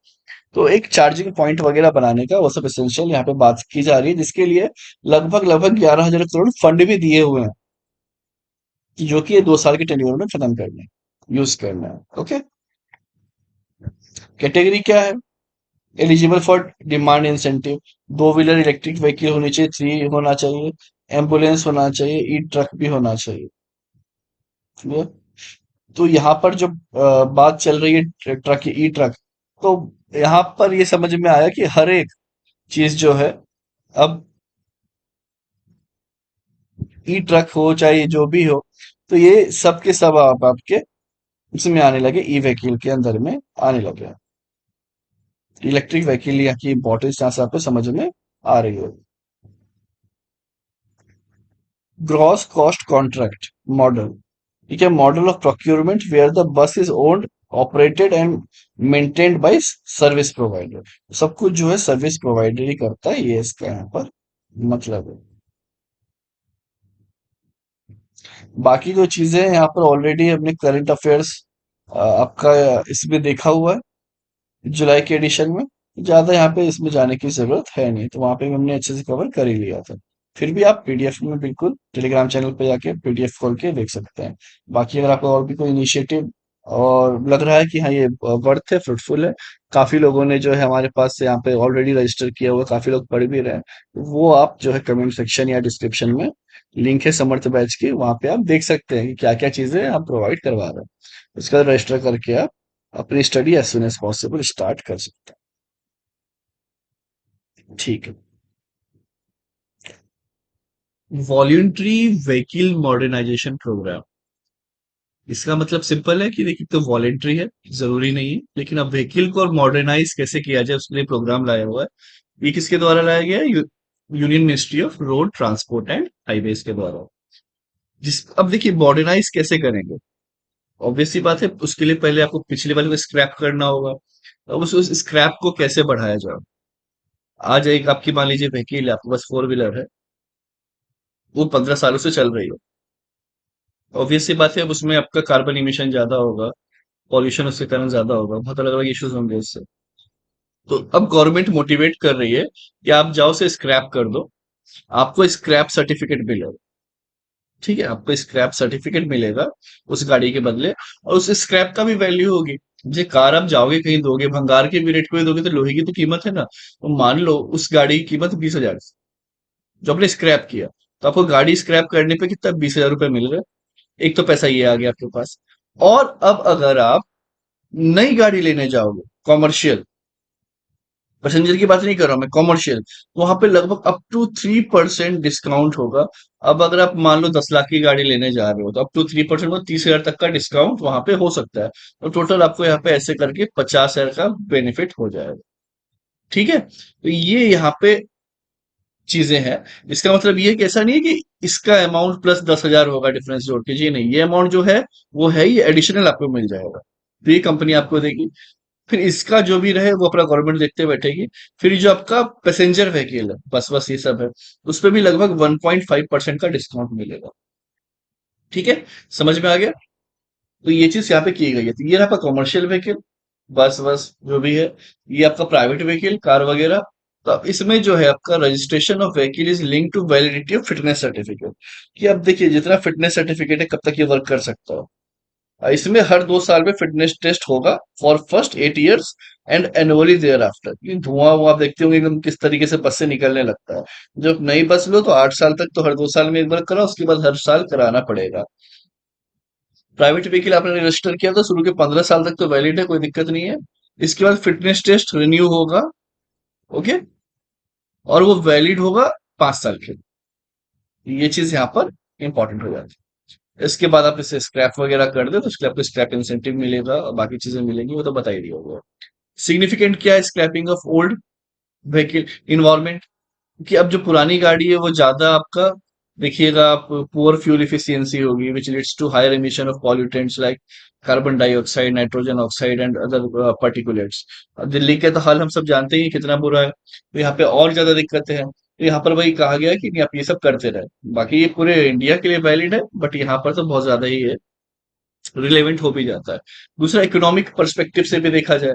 तो एक चार्जिंग पॉइंट वगैरह बनाने का वो सब एसेंशियल यहाँ पे बात की जा रही है, जिसके लिए लगभग लगभग 11,000 करोड़ फंड भी दिए हुए हैं, जो कि ये 2 साल के टेन्योर में खत्म करने यूज करना है। ओके। कैटेगरी क्या है? Eligible for demand incentive, 2 wheeler electric vehicle होनी चाहिए, 3 होना चाहिए, एम्बुलेंस होना चाहिए, ई ट्रक भी होना चाहिए। ठीक है? तो यहाँ पर जो बात चल रही है ट्रक की, ई ट्रक, तो यहाँ पर ये समझ में आया कि हर एक चीज जो है अब ई ट्रक हो चाहे जो भी हो, तो ये सब के सब आप आपके इसमें आने लगे, ई व्हीकल के अंदर में आने लगे। इलेक्ट्रिक व्हीकल यहाँ की इंपॉर्टेंस यहाँ से आपको समझ में आ रही हो। ग्रॉस कॉस्ट कॉन्ट्रैक्ट मॉडल, ठीक है, model of procurement where the bus is owned, operated and maintained by service provider. सब कुछ जो है सर्विस प्रोवाइडर ही करता है, ये इसका यहाँ पर मतलब है। बाकी जो चीजें हैं यहाँ पर ऑलरेडी अपने करंट अफेयर्स आपका इसमें देखा हुआ है जुलाई के एडिशन में, ज्यादा यहाँ पे इसमें जाने की जरूरत है नहीं, तो वहां पे हमने अच्छे से कवर कर ही लिया था। फिर भी आप पीडीएफ में बिल्कुल टेलीग्राम चैनल पे जाके पीडीएफ खोल के देख सकते हैं। बाकी अगर आपको और भी कोई इनिशिएटिव और लग रहा है कि हाँ ये वर्थ है, फ्रूटफुल है, काफी लोगों ने जो है हमारे पास से यहाँ पे ऑलरेडी रजिस्टर किया हुआ है, काफी लोग पढ़ भी रहे हैं, वो आप जो है कमेंट सेक्शन या डिस्क्रिप्शन में लिंक है समर्थ बैच की, वहां पे आप देख सकते हैं कि क्या क्या चीजें आप प्रोवाइड करवा रहे हैं। उसका रजिस्टर करके आप अपनी study as soon as possible start कर सकते हैं। ठीक है। वॉल्यूंटरी व्हीकल मॉडर्नाइजेशन प्रोग्राम, इसका मतलब सिंपल है कि देखिए तो वॉलेंट्री है, जरूरी नहीं है, लेकिन अब व्हीकल को और मॉडर्नाइज कैसे किया जाए उसके लिए प्रोग्राम लाया हुआ है। ये किसके द्वारा लाया गया है? Union ministry of road transport and highways के द्वारा। जिस अब देखिए मॉडर्नाइज कैसे करेंगे, ऑब्वियस सी बात है, उसके लिए पहले आपको पिछले वाले को स्क्रैप करना होगा। अब उस स्क्रैप को कैसे बढ़ाया जाए? आज एक आपकी मान लीजिए व्हीकल है, आपके पास 4 व्हीलर है, वो 15 सालों से चल रही है, ऑब्वियस सी बात है अब उसमें आपका कार्बन इमिशन ज्यादा होगा, पॉल्यूशन उसके कारण ज्यादा होगा, बहुत अलग अलग इश्यूज होंगे उससे। तो अब गवर्नमेंट मोटिवेट कर रही है कि आप जाओ से स्क्रैप कर दो, आपको स्क्रैप सर्टिफिकेट मिलेगा। ठीक है, आपको स्क्रैप सर्टिफिकेट मिलेगा उस गाड़ी के बदले, और उस स्क्रैप का भी वैल्यू होगी। जे कार आप जाओगे कहीं दोगे, भंगार के भी रेट पे दोगे, तो लोहे की तो कीमत है ना, तो मान लो उस गाड़ी की कीमत 20,000 जो आपने स्क्रैप किया, तो आपको गाड़ी स्क्रैप करने पे कितना 20,000 रुपये मिल रहा है। एक तो पैसा ये आ गया आपके पास। और अब अगर आप नई गाड़ी लेने जाओगे कॉमर्शियल, पैसेंजर की बात नहीं कर रहा हूँ मैं, कॉमर्शियल। तो वहां पे लगभग अप टू 3% डिस्काउंट होगा। अब अगर आप मान लो 10 लाख की गाड़ी लेने जा रहे हो तो अप टू 3% मतलब 30 हजार तक का डिस्काउंट वहां पे हो सकता है। तो टोटल आपको यहाँ पे ऐसे करके 50 हजार का बेनिफिट हो जाएगा। ठीक है, तो ये यहाँ पे चीजें हैं। इसका मतलब ये कि ऐसा नहीं है कि इसका अमाउंट प्लस 10 हजार होगा डिफरेंस जोड़ के, जी नहीं, ये अमाउंट जो है वो है, ये एडिशनल आपको मिल जाएगा, तो ये कंपनी आपको देगी। फिर इसका जो भी रहे वो अपना गवर्नमेंट देखते बैठेगी। फिर जो आपका पैसेंजर व्हीकल है, बस बस ये सब है, उस पर भी लगभग 1.5% का डिस्काउंट मिलेगा। ठीक है, समझ में आ गया। तो ये चीज यहाँ पे की गई है। तो ये रहा आपका कॉमर्शियल व्हीकल, बस बस जो भी है। ये आपका प्राइवेट व्हीकल, कार वगैरह। तो अब इसमें जो है आपका registration of vehicle is link to validity of fitness certificate, कि अब देखिए जितना फिटनेस सर्टिफिकेट है कब तक ये वर्क कर सकता हो। इसमें हर 2 साल में फिटनेस टेस्ट होगा for first 8 years and annually thereafter. धुआं वो आप देखते होंगे एकदम किस तरीके से बस से निकलने लगता है। जब नई बस लो तो 8 साल तक तो हर 2 साल में एक बार कराओ, उसके बाद हर साल कराना पड़ेगा। प्राइवेट व्हीकल आपने रजिस्टर किया था शुरू के 15 साल तक तो वैलिड है, कोई दिक्कत नहीं है। इसके बाद फिटनेस टेस्ट रिन्यू होगा। ओके, और वो वैलिड होगा 5 साल के लिए। ये चीज यहाँ पर इंपॉर्टेंट हो जाती है। इसके बाद आप इसे स्क्रैप वगैरह कर दे तो उसके लिए आपको स्क्रैप इंसेंटिव मिलेगा और बाकी चीजें मिलेंगी, वो तो बता ही दिया होगा। सिग्निफिकेंट क्या है scrapping of old vehicle environment, कि अब जो पुरानी गाड़ी है वो ज्यादा आपका, देखिएगा आप, पुअर फ्यूल इफिशियंसी होगी which leads to higher emission of pollutants like carbon dioxide, nitrogen oxide and other particulates. Delhi का तो हाल हम सब जानते ही हैं कितना बुरा है, तो यहाँ पे और ज्यादा दिक्कतें हैं। तो यहाँ पर वही कहा गया है कि नहीं, आप ये सब करते रहे। बाकी ये पूरे इंडिया के लिए वैलिड है, बट यहाँ पर तो बहुत ज्यादा ही है, रिलेवेंट हो भी जाता है। दूसरा, इकोनॉमिक पर्सपेक्टिव से भी देखा जाए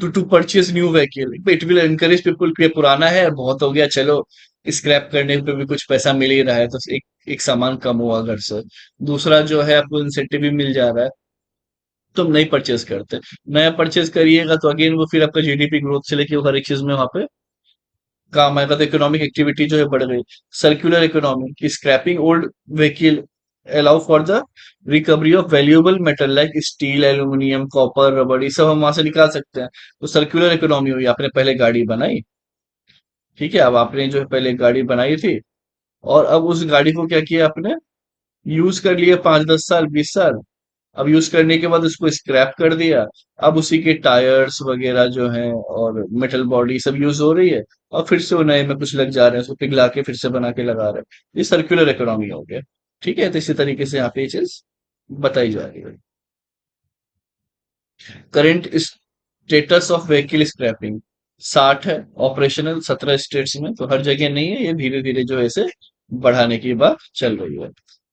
to purchase new vehicle, it will encourage people कि ये पुराना है बहुत हो गया, चलो स्क्रैप करने पे भी कुछ पैसा मिल ही रहा है, तो एक एक सामान कम हुआ घर से। दूसरा जो है आपको इंसेंटिव भी मिल जा रहा है, तो हम नहीं परचेज करते। नया परचेज करिएगा तो अगेन वो फिर आपका जीडीपी ग्रोथ से लेके वो हर एक चीज में वहां पे काम आएगा, तो इकोनॉमिक एक्टिविटी जो है बढ़ गई। सर्कुलर इकोनॉमी की scrapping old vehicle allow for the recovery of valuable metal like steel, aluminium, copper, रबड़, ये सब हम वहां से निकाल सकते हैं। तो सर्कुलर इकोनॉमी हुई, आपने पहले गाड़ी बनाई, ठीक है, अब आपने जो है पहले गाड़ी बनाई थी, और अब उस गाड़ी को क्या किया आपने, यूज कर लिया 5-10 साल, 20 साल। अब यूज करने के बाद उसको स्क्रैप कर दिया। अब उसी के टायर्स वगैरह जो हैं और मेटल बॉडी सब यूज हो रही है, और फिर से वो नए में कुछ लग जा रहे हैं, उसको पिघला के फिर से बना के लगा रहे हैं। ये सर्कुलर इकोनॉमी हो गया। ठीक है, तो इसी तरीके से यहाँ पे ये चीज बताई जा रही है। Current status of vehicle scrapping 60 है, ऑपरेशनल 17 स्टेट्स में, तो हर जगह नहीं है, ये धीरे धीरे जो है इसे बढ़ाने की बात चल रही है।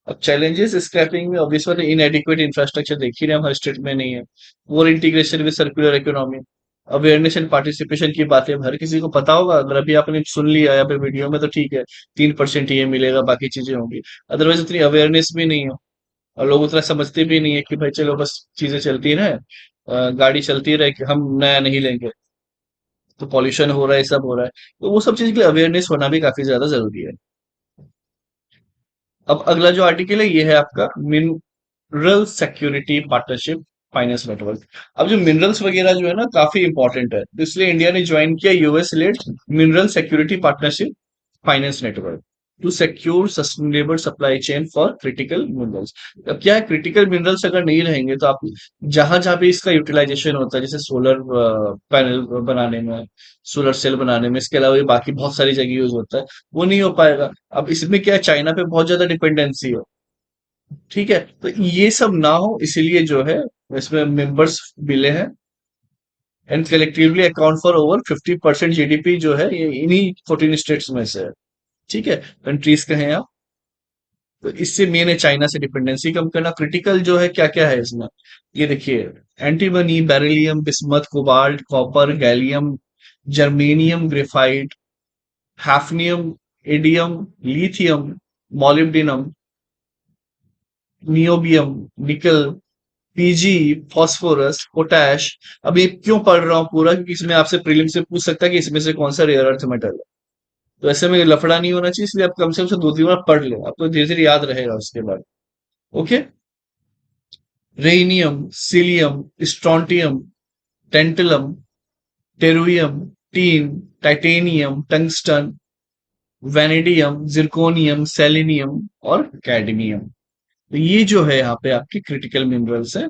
अब चैलेंजेस स्क्रैपिंग में ऑब्वियसली इनएडिक्वेट इंफ्रास्ट्रक्चर देख ही रहे हैं, हर स्टेट में नहीं है। और integration with circular economy, awareness and participation की बातें अब हर किसी को पता होगा। अगर अभी आपने सुन लिया या फिर वीडियो में तो ठीक है, 3% ये मिलेगा, बाकी चीजें होंगी। अदरवाइज इतनी अवेयरनेस भी नहीं है, और लोग उतना समझते भी नहीं है कि भाई चलो बस चीजें चलती रहे, गाड़ी चलती रहे, कि हम नया नहीं लेंगे, तो पॉल्यूशन हो रहा है, सब हो रहा है। तो वो सब चीज के लिए अवेयरनेस होना भी काफी ज्यादा जरूरी है। अब अगला जो आर्टिकल है ये है आपका mineral security partnership finance network. अब जो मिनरल्स वगैरह जो है ना काफी इंपॉर्टेंट है, तो इसलिए इंडिया ने ज्वाइन किया US led mineral security partnership finance network to secure sustainable supply chain for critical minerals. अब क्या है, क्रिटिकल मिनरल्स अगर नहीं रहेंगे तो आप जहां जहां भी इसका यूटिलाइजेशन होता है, जैसे सोलर पैनल बनाने में, सोलर सेल बनाने में, इसके अलावा ये बाकी बहुत सारी जगह यूज होता है, वो नहीं हो पाएगा। अब इसमें क्या है, चाइना पे बहुत ज्यादा डिपेंडेंसी है। ठीक है, तो ये सब ना हो इसलिए जो है इसमें मेंबर्स मिले हैं, and collectively account for over 50% GDP जो है ये इन्हीं 14 स्टेट्स में से है। ठीक है, कंट्रीज कहें आप, तो इससे मेन है चाइना से डिपेंडेंसी कम करना। क्रिटिकल जो है क्या क्या है इसमें, ये देखिए, antimony, beryllium, bismuth, cobalt, copper, gallium, germanium, graphite, hafnium, idiom, lithium, molybdenum, niobium, निकल, पीजी, फास्फोरस, पोटैश। अब ये क्यों पढ़ रहा हूँ पूरा, क्योंकि इसमें आपसे प्रीलिम से पूछ सकता है कि इसमें से कौन सा रेयर अर्थ मेटल है। तो ऐसे में लफड़ा नहीं होना चाहिए, इसलिए आप कम से कम से 2-3 बार पढ़ लो, आपको धीरे धीरे याद रहेगा उसके बाद। Okay, rhenium, cerium, strontium, tantalum, tellurium, tin, titanium, tungsten, vanadium, zirconium, selenium और कैडमियम। तो ये जो है यहाँ पे आपकी क्रिटिकल मिनरल्स है।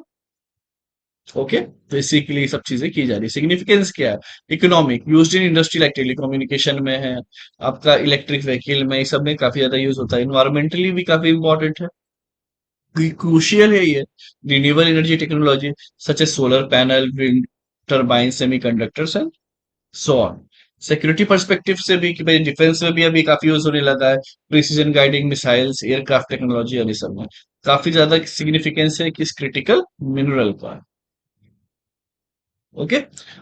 ओके, तो इसी के लिए ये सब चीजें की जा रही है। सिग्निफिकेंस क्या है? Economic, used in industry like telecommunication में है, आपका इलेक्ट्रिक व्हीकल में, इस सब में काफी ज्यादा यूज होता है। इन्वायरमेंटली भी काफी इंपॉर्टेंट है, क्रूशियल है ये। Renewable energy technology such as solar panel, wind turbine, semiconductors and so on. Security perspective से भी कि भाई डिफेंस में भी अभी काफी यूज होने लगा है। Precision guiding missiles, aircraft technology और ये सब में काफी ज्यादा सिग्निफिकेंस है किस क्रिटिकल मिनरल का। ओके,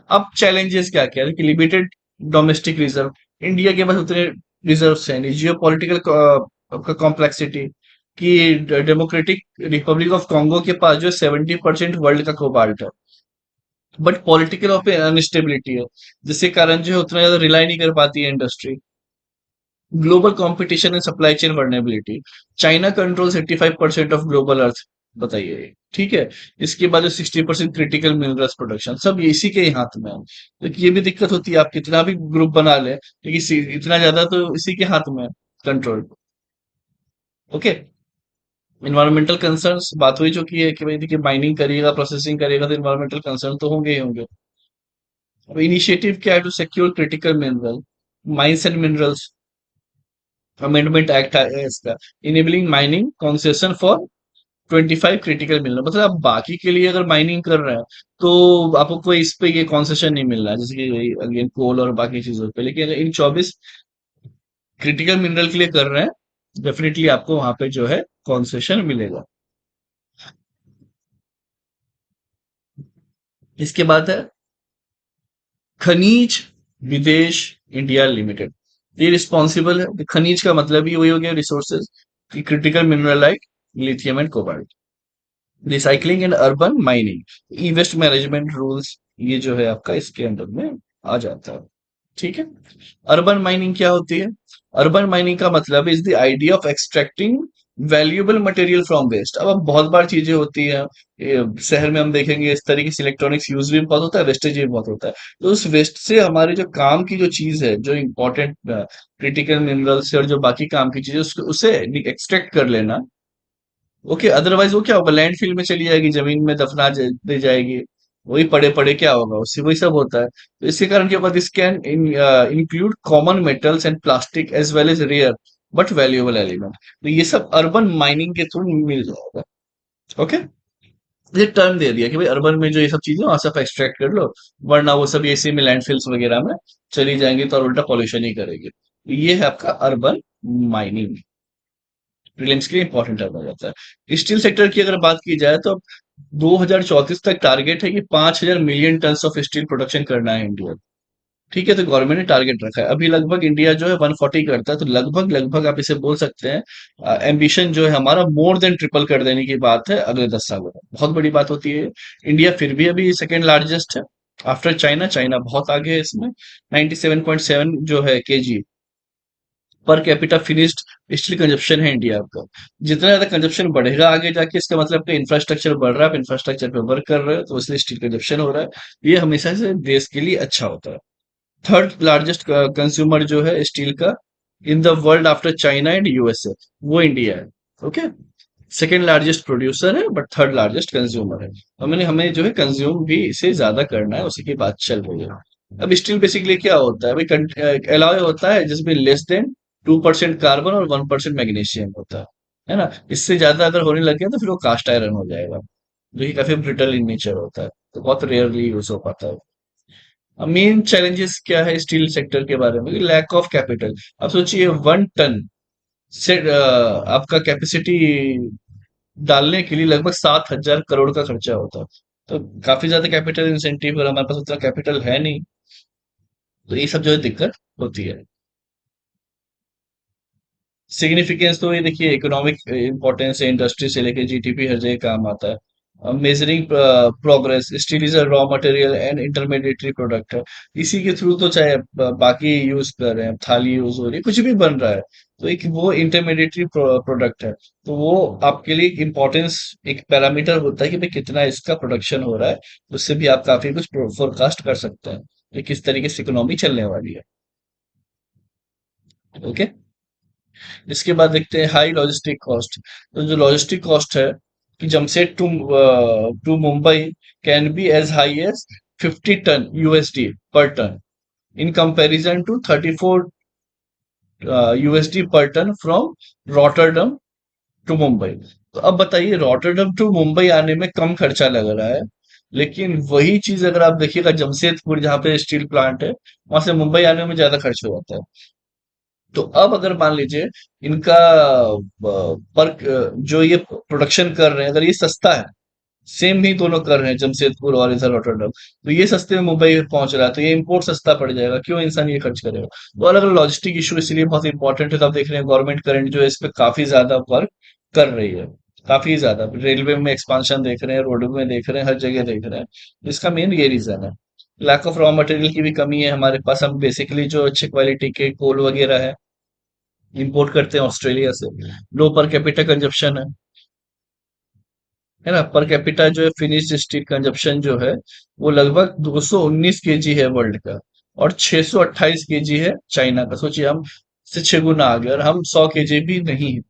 अब चैलेंजेस क्या क्या है कि लिमिटेड डोमेस्टिक रिजर्व, इंडिया के पास उतने रिजर्व है नहीं। जियो पॉलिटिकल आपका कॉम्प्लेक्सिटी कि डेमोक्रेटिक रिपब्लिक ऑफ कॉन्गो के पास जो 70% वर्ल्ड का कोबाल्ट है, बट पॉलिटिकल ऑफ अनस्टेबिलिटी है, जिसके कारण जो है उतना ज्यादा रिलाई नहीं कर पाती है industry. Global competition and supply chain vulnerability, China control 85% of global earth, बताइए, ठीक है। इसके बाद जो 60% क्रिटिकल मिनरल्स प्रोडक्शन, सब ये इसी के ही हाथ में है। तो ये भी दिक्कत होती है, आप कितना भी ग्रुप बना ले, लेकिन इतना ज्यादा तो इसी के हाथ में कंट्रोल। ओके, इन्वायरमेंटल कंसर्न्स बात हुई जो की है कि भाई देखिए माइनिंग करिएगा, प्रोसेसिंग करिएगा, तो इन्वायरमेंटल कंसर्न तो होंगे ही होंगे। अब इनिशिएटिव क्या है to secure critical mineral, mines and minerals amendment act है इसका, enabling mining concession for 25 critical मिल रहा है। मतलब आप बाकी के लिए अगर माइनिंग कर रहे हैं तो आपको कोई इस पे ये कॉन्सेशन नहीं मिल रहा है, जैसे कि अगेन कोल और बाकी चीजों पे। लेकिन अगर इन 24 क्रिटिकल मिनरल के लिए कर रहे हैं, डेफिनेटली आपको वहां पे जो है कॉन्सेशन मिलेगा। इसके बाद है खनिज विदेश इंडिया लिमिटेड। ये रिस्पॉन्सिबल है, खनिज का मतलब ही वही हो गया रिसोर्सेज की, critical mineral like lithium and cobalt. Recycling and urban mining, e waste management rules, ये जो है आपका इसके अंदर में आ जाता है। ठीक है। अर्बन माइनिंग क्या होती है? अर्बन माइनिंग का मतलब is the idea of extracting valuable material from waste. अब बहुत बार चीजें होती है, शहर में हम देखेंगे इस तरीके से इलेक्ट्रॉनिक्स यूज भी बहुत होता है, वेस्टेज भी बहुत होता है। तो उस वेस्ट से हमारे जो काम की जो चीज है, जो इंपॉर्टेंट क्रिटिकल मिनरल से और जो बाकी काम की चीजें, उसको उसे एक्सट्रैक्ट कर लेना। ओके, अदरवाइज वो क्या होगा, लैंडफिल में चली जाएगी, जमीन में दफना दे जाएगी, वही पड़े पड़े क्या होगा उससे, वही सब होता है। तो इसके कारण क्या होगा, this can include common metals and plastic as well as rare but valuable element. तो ये सब अर्बन माइनिंग के थ्रू मिल जाएगा। ओके, ये टर्म दे दिया कि भाई अर्बन में जो ये सब चीजें वहां से आप एक्सट्रैक्ट कर लो, वरना वो सब ऐसे में लैंडफिल्स वगैरह में चली जाएंगी तो और उल्टा पॉल्यूशन ही करेगी। तो ये है आपका अर्बन माइनिंग, प्रीलिम्स के लिए इंपॉर्टेंट हो जाता है। स्टील सेक्टर की अगर बात की जाए तो 2034 तक टारगेट है कि 5000 million ton of steel production करना है इंडिया। ठीक है, तो गवर्नमेंट ने टारगेट रखा है। अभी लगभग इंडिया जो है 140 करता है, तो लगभग लगभग आप इसे बोल सकते हैं एम्बिशन जो है हमारा मोर देन ट्रिपल कर देने की बात है अगले 10 सालों में। बहुत बड़ी बात होती है। इंडिया फिर भी अभी सेकेंड लार्जेस्ट है आफ्टर चाइना। चाइना बहुत आगे है इसमें, 97.7 जो है KG per capita finished steel consumption है इंडिया का। जितना ज्यादा कंजप्शन बढ़ेगा आगे जाके, इसका मतलब कि इंफ्रास्ट्रक्चर बढ़ रहा है, आप इंफ्रास्ट्रक्चर पे वर्क कर रहे हो तो इसलिए स्टील कंजप्शन हो रहा है। ये हमेशा से देश के लिए अच्छा होता है। थर्ड लार्जेस्ट कंज्यूमर जो है स्टील का in the world after China and USA, वो इंडिया है। ओके, सेकेंड लार्जेस्ट प्रोड्यूसर है बट थर्ड लार्जेस्ट कंज्यूमर है। तो मैंने हमें जो है कंज्यूम भी इसे ज्यादा करना है, उसी की बात चल रही है। अब स्टील बेसिकली क्या होता है भाई, एलॉय होता है जिसमें लेस देन 2% कार्बन और 1% मैग्नीशियम होता है ना। इससे ज्यादा अगर होने लग गया तो फिर वो कास्ट आयरन हो जाएगा, जो कि काफी ब्रिटल इन नेचर होता है, तो बहुत रेयरली यूज हो पाता है। अब मेन चैलेंजेस क्या है स्टील सेक्टर के बारे में? Lack of capital. अब सोचिए 1 टन से आपका कैपेसिटी डालने के लिए लगभग 7,000 करोड़ का खर्चा होता है। तो काफी ज्यादा कैपिटल इंसेंटिव, और हमारे पास उतना कैपिटल है नहीं, तो ये सब जो है दिक्कत होती है। सिग्निफिकेंस तो ये देखिए, इकोनॉमिक इंपॉर्टेंस है, इंडस्ट्री से लेके जीडीपी हर जगह काम आता है। Measuring progress, steel is a raw material and intermediary product है। इसी के थ्रू तो चाहे बाकी यूज कर रहे हैं, थाली यूज हो रही है, कुछ भी बन रहा है, तो एक वो इंटरमीडिएटरी प्रोडक्ट है। तो वो आपके लिए इम्पोर्टेंस एक पैरामीटर होता है कि भाई कितना इसका प्रोडक्शन हो रहा है, उससे भी आप काफी कुछ फोरकास्ट कर सकते हैं। ये किस तरीके से इकोनॉमी चलने वाली है। ओके। इसके बाद देखते हैं हाई लॉजिस्टिक कॉस्ट। तो जो लॉजिस्टिक कॉस्ट है कि Jamshed to Mumbai can be as high as 50 ton USD per ton in comparison to 34 USD per ton from Rotterdam to Mumbai. तो अब बताइए, रॉटरडम टू मुंबई आने में कम खर्चा लग रहा है, लेकिन वही चीज अगर आप देखिएगा जमशेदपुर जहाँ पे स्टील प्लांट है, वहां से मुंबई आने में ज्यादा खर्च हो जाता है। तो अब अगर मान लीजिए इनका पर जो ये प्रोडक्शन कर रहे हैं अगर ये सस्ता है, सेम ही दोनों कर रहे हैं जमशेदपुर और इधर रॉटरडम, तो ये सस्ते में मुंबई पहुंच रहा है, तो ये इंपोर्ट सस्ता पड़ जाएगा, क्यों इंसान ये खर्च करेगा। तो अलग अलग लॉजिस्टिक इशू इसलिए बहुत इंपॉर्टेंट है। तो आप देख रहे हैं गवर्नमेंट करंट जो है इस पे काफी ज्यादा वर्क कर रही है, काफी ज्यादा रेलवे में एक्सपांशन देख रहे हैं, रोड में देख रहे हैं, हर जगह देख रहे हैं। इसका मेन ये रीजन है, लैक ऑफ रॉ मटेरियल की भी कमी है हमारे पास। हम बेसिकली जो अच्छे क्वालिटी के कोल वगैरह है इंपोर्ट करते हैं ऑस्ट्रेलिया से। लो पर कैपिटा कंजप्शन है ना। पर कैपिटा जो है फिनिश्ड स्टील कंजप्शन जो है वो लगभग 219 केजी है वर्ल्ड का, और 628 केजी है चाइना का। सोचिए, हम से 6 गुना आ गया, और हम 100 केजी भी नहीं है।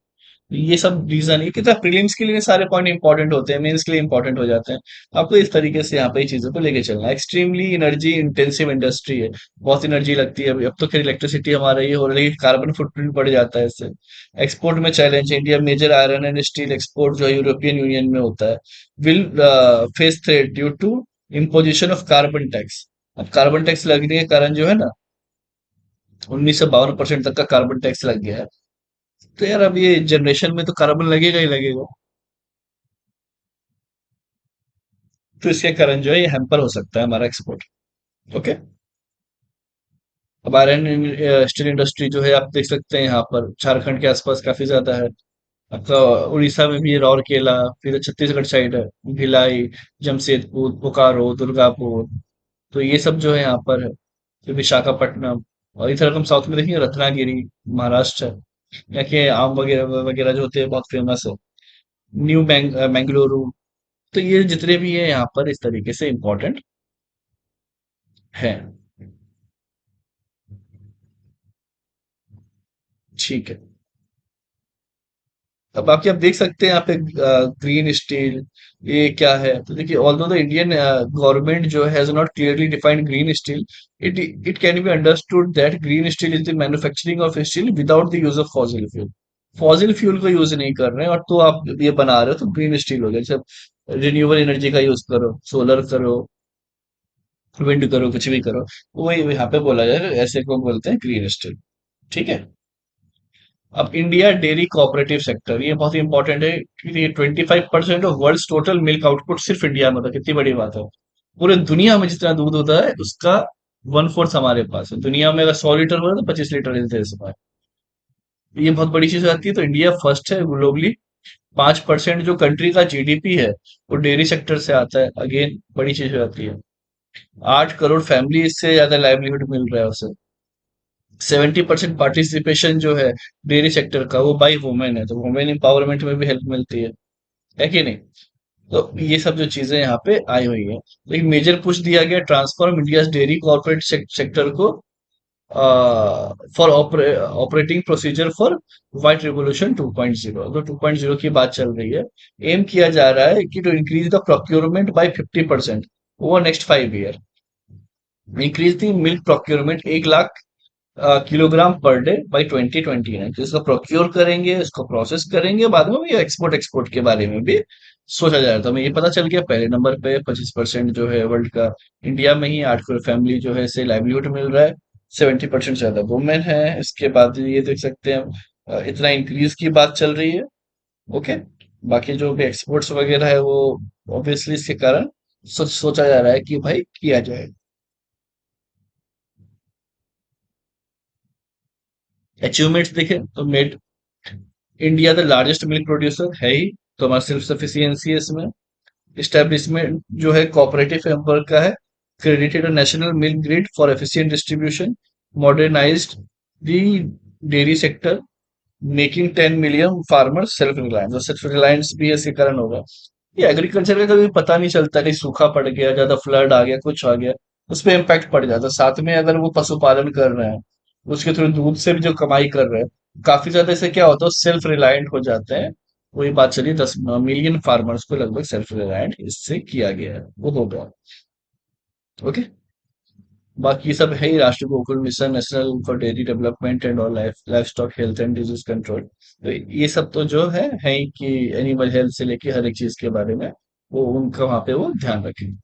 ये सब रीजन है, कितना प्रीलिम्स के लिए सारे पॉइंट इंपॉर्टेंट होते हैं, मेंस के लिए इंपॉर्टेंट हो जाते हैं। आपको इस तरीके से यहाँ पे ये चीजों को लेके चलना है। एक्सट्रीमली एनर्जी इंटेंसिव इंडस्ट्री है, बहुत एनर्जी लगती है। अब तो खैर इलेक्ट्रिसिटी हमारा ये हो रही है, कार्बन फुटप्रिंट बढ़ जाता है इससे। एक्सपोर्ट में चैलेंज है, India major iron and steel export जो है यूरोपियन यूनियन में होता है, will face threat due to imposition of carbon tax. अब कार्बन टैक्स लगने के कारण जो है ना, 1952% तक का कार्बन टैक्स लग गया है। तो यार अब ये जनरेशन में तो कार्बन लगेगा ही लगेगा। तो इसके कारण जो है ये हैम्पर हो सकता है हमारा एक्सपोर्ट। ओके। अब आयरन स्टील इंडस्ट्री जो है आप देख सकते हैं यहाँ पर झारखंड के आसपास काफी ज्यादा है। आपका उड़ीसा में भी है, राउरकेला, फिर छत्तीसगढ़ साइड है, भिलाई, जमशेदपुर, बोकारो, दुर्गापुर। तो ये सब जो है यहाँ पर है। फिर विशाखापट्टनम, और इधर हम साउथ में देखेंगे रत्नागिरी, महाराष्ट्र है। यहाँ के आम वगैरह वगैरह जो होते हैं बहुत फेमस है। मैंगलोरू। तो ये जितने भी है यहाँ पर इस तरीके से इम्पोर्टेंट है। ठीक है। अब बाकी आप देख सकते हैं यहाँ पे ग्रीन स्टील ये क्या है। तो देखिए, ऑल्दो द इंडियन गवर्नमेंट जो has not clearly defined green steel, it can be understood that green steel is the manufacturing of steel without the use of fossil fuel. Fossil fuel को यूज नहीं कर रहे हैं और तो आप ये बना रहे हो, तो ग्रीन स्टील हो गया। जैसे रिन्यूएबल एनर्जी का यूज करो, सोलर करो, विंड करो, कुछ भी करो, वही यहाँ पे बोला जाए, ऐसे को बोलते हैं ग्रीन स्टील। ठीक है। अब इंडिया डेयरी कोऑपरेटिव सेक्टर ये बहुत इंपॉर्टेंट है, क्योंकि ये 25% of world total milk output सिर्फ इंडिया में होता है। कितनी बड़ी बात है। पूरे दुनिया में जितना दूध होता है उसका 1/4 हमारे पास है। दुनिया में अगर 100 लीटर हो तो 25 लीटर इस देश में है। ये बहुत बड़ी चीज हो जाती है। तो इंडिया फर्स्ट है ग्लोबली। 5% जो कंट्री का जीडीपी है वो डेयरी सेक्टर से आता है। अगेन बड़ी चीज हो जाती है। 8 करोड़ फैमिली इससे ज्यादा लाइवलीहुड मिल रहा है उसे। 70% पार्टिसिपेशन जो है डेयरी सेक्टर का वो बाई वुमेन है, तो वुमेन एम्पावरमेंट में भी हेल्प मिलती है कि नहीं। तो ये सब जो चीजें यहाँ पे आई हुई है, तो एक मेजर पुश दिया गया transform India dairy corporate sector को for operating procedure for white revolution 2.0। तो 2.0 की बात चल रही है। एम किया जा रहा है कि to increase the procurement by 50% over next 5 year. Increase the milk procurement 1 lakh kilogram per day by 2029। तो इसको प्रोक्योर करेंगे, इसको प्रोसेस करेंगे, बाद में ये एक्सपोर्ट एक्सपोर्ट के बारे में भी सोचा जा रहा था। हमें ये पता चल गया पहले नंबर पे 25% जो है वर्ल्ड का इंडिया में ही 8 करोड़ फैमिली जो है से लाइवलीहुड मिल रहा है। 70% ज्यादा वुमेन है। इसके बाद ये देख सकते हैं इतना इंक्रीज की बात चल रही है। ओके। बाकी जो भी एक्सपोर्ट्स वगैरह है वो ऑब्वियसली इसके कारण सोचा जा रहा है कि भाई किया जाए। अचीवमेंट्स देखें तो made India the largest milk producer है ही, तो हमारा सेल्फ सफिशियंसी है इसमें। इस्टेब्लिशमेंट जो है कोऑपरेटिव फ्रेमवर्क का है। Credited national milk grid for efficient distribution. Modernised the dairy sector, making 10 million farmers self reliance. और सेल्फ रिलायंस भी इसके कारण होगा। ये एग्रीकल्चर का कभी पता नहीं चलता, कहीं सूखा पड़ गया, ज्यादा फ्लड आ गया, कुछ आ गया, उस पर इम्पैक्ट पड़ जाता है। साथ में अगर वो पशुपालन कर रहे हैं, उसके थ्रू दूध से भी जो कमाई कर रहे हैं, काफी ज्यादा इससे क्या होता है, सेल्फ रिलायंट हो जाते हैं। वही बात चली, 10 मिलियन फार्मर्स को लगभग सेल्फ रिलायंट इससे किया गया है, वो हो गया। ओके। बाकी सब है ही, राष्ट्रीय Gokul mission, national for dairy development and all life life stock health and disease control. तो ये सब तो जो है ही कि एनिमल हेल्थ से लेके हर एक चीज के बारे में वो उनका वहां पे वो ध्यान रखें।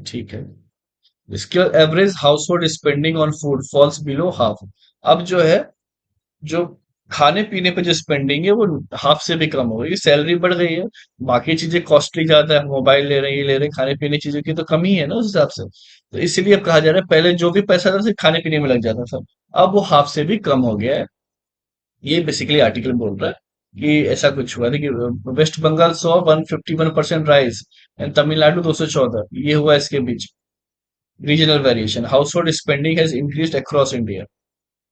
ठीक है। इसके बाद average house hold spending on food falls below half. अब जो है, जो खाने पीने पे जो स्पेंडिंग है वो हाफ से भी कम हो गई, सैलरी बढ़ गई है, बाकी चीजें कॉस्टली ज्यादा है, मोबाइल ले रहे हैं, ये ले रहे हैं, खाने पीने चीजों की तो कमी है ना उस हिसाब से। तो इसीलिए अब कहा जा रहा है पहले जो भी पैसा था सिर्फ खाने पीने में लग जाता था, अब वो हाफ से भी कम हो गया है। ये बेसिकली आर्टिकल बोल रहा है कि ऐसा कुछ हुआ। देखिए, वेस्ट बंगाल सौ 151% राइज एंड तमिलनाडु 214, ये हुआ इसके बीच। Regional variation. Household spending has increased across India.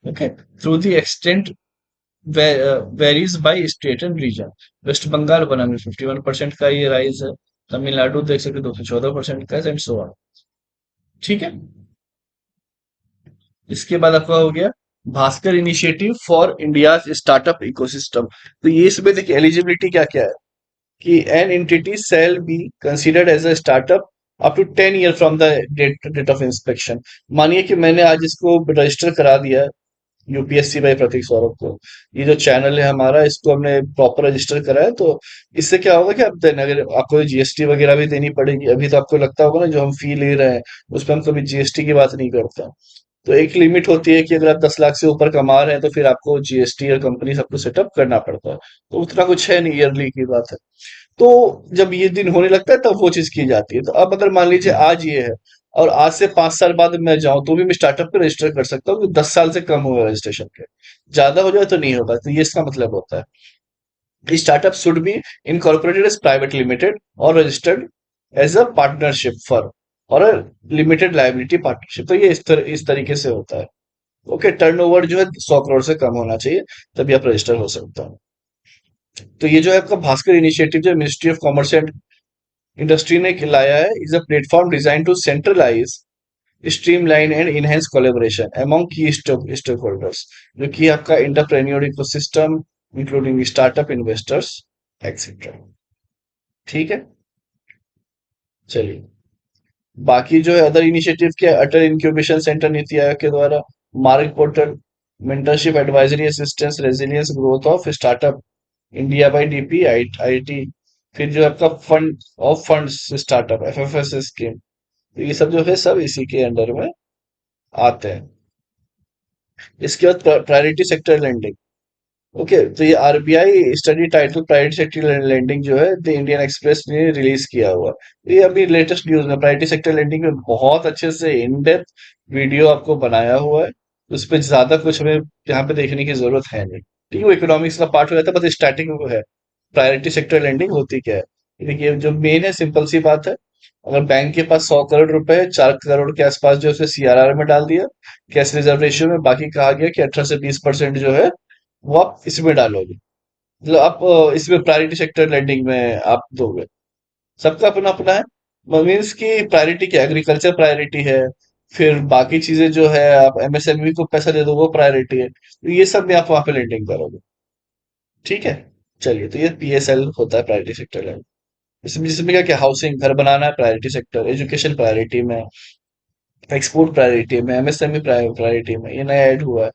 Okay. Through the extent varies by state and region. West Bengal 151% का ये राइज है, तमिलनाडु देख सकते 214% का, एंड सो ऑन। ठीक है। इसके बाद आपका हो गया Bhaskar initiative for India startup ecosystem. तो ये इसमें देखिए एलिजिबिलिटी क्या क्या है कि an entity shall be considered as a startup up to 10 year from the date of inspection. मानिए कि मैंने आज इसको रजिस्टर करा दिया यूपीएससी बाई प्रतीक सौरभ को, ये जो चैनल है हमारा, इसको हमने प्रॉपर रजिस्टर करा है। तो इससे क्या होगा कि आप देना, अगर आपको जीएसटी वगैरह भी देनी पड़ेगी, अभी तो आपको लगता होगा ना जो हम फी ले रहे हैं उस पर हम कभी जीएसटी की बात नहीं करते। तो एक लिमिट होती है कि अगर आप 10 लाख से ऊपर कमा रहे हैं तो फिर आपको जीएसटी और कंपनी सबको सेटअप करना पड़ता है। तो उतना कुछ है नहीं, ईयरली की बात है। तो जब ये दिन होने लगता है तब वो चीज की जाती है। तो अब अगर मान लीजिए आज ये है और आज से 5 साल बाद मैं जाऊं तो भी मैं स्टार्टअप पे रजिस्टर कर सकता हूँ, 10 साल से कम हुआ रजिस्ट्रेशन के। ज्यादा हो जाए तो नहीं होगा। तो ये इसका मतलब होता है startup should be incorporated as private limited और registered as a partnership firm और अ लिमिटेड लाइबिलिटी पार्टनरशिप। तो ये इस तरीके से होता है। ओके। टर्नओवर जो है 100 करोड़ से कम होना चाहिए, तभी आप रजिस्टर हो सकता है। तो ये जो है आपका भास्कर इनिशिएटिव जो ministry of commerce and industry ने लाया है, is a platform design to centralise, streamline and enhance collaboration among key stakeholders, जो कि आपका entrepreneur ecosystem including startup investors etcetera. ठीक है। चलिए, बाकी जो है अदर इनिशिएटिव के अटल इंक्यूबेशन सेंटर नीति आयोग के द्वारा, mark portal, mentorship advisory assistance resilience growth of startup India by DP IT. फिर जो आपका fund of funds startup FFS scheme. तो ये सब जो है सब इसी के अंडर में आते हैं। इसके बाद प्रायोरिटी सेक्टर लेंडिंग। ओके। तो ये RBI study title priority sector lending जो है द इंडियन एक्सप्रेस ने रिलीज किया हुआ। ये अभी लेटेस्ट न्यूज में प्रायोरिटी सेक्टर लेंडिंग में बहुत अच्छे से इन डेप्थ वीडियो आपको बनाया हुआ है। उस पर ज्यादा कुछ हमें यहाँ पे देखने की जरूरत है नहीं। ठीक है, वो इकोनॉमिक्स का पार्ट हो जाता है, बस स्टार्टिंग वो है प्रायोरिटी सेक्टर लेंडिंग होती क्या है। देखिए, जो मेन है सिंपल सी बात है, अगर बैंक के पास 100 करोड़ रुपए है, 4 करोड़ के आसपास जो उसे सीआरआर में डाल दिया कैश रिजर्व रेशियो में, बाकी कहा गया कि 18 से 20% जो है वो आप इसमें डालोगे, मतलब आप इसमें प्रायोरिटी सेक्टर लेंडिंग में आप दोगे। सबका अपना अपना है। मीन्स की प्रायोरिटी क्या, एग्रीकल्चर प्रायोरिटी है, फिर बाकी चीजें जो है आप एमएसएमई को पैसा दे दो वो प्रायोरिटी है, तो ये सब में आप वहां पे लेंडिंग करोगे। ठीक है। चलिए, तो ये पीएसएल होता है प्रायोरिटी सेक्टर लेंडिंग। इसमें जिसमें क्या क्या, हाउसिंग घर बनाना है प्रायोरिटी सेक्टर, एजुकेशन प्रायोरिटी में, एक्सपोर्ट प्रायोरिटी में, एमएसएमई प्रायोरिटी में, ये नया ऐड हुआ है।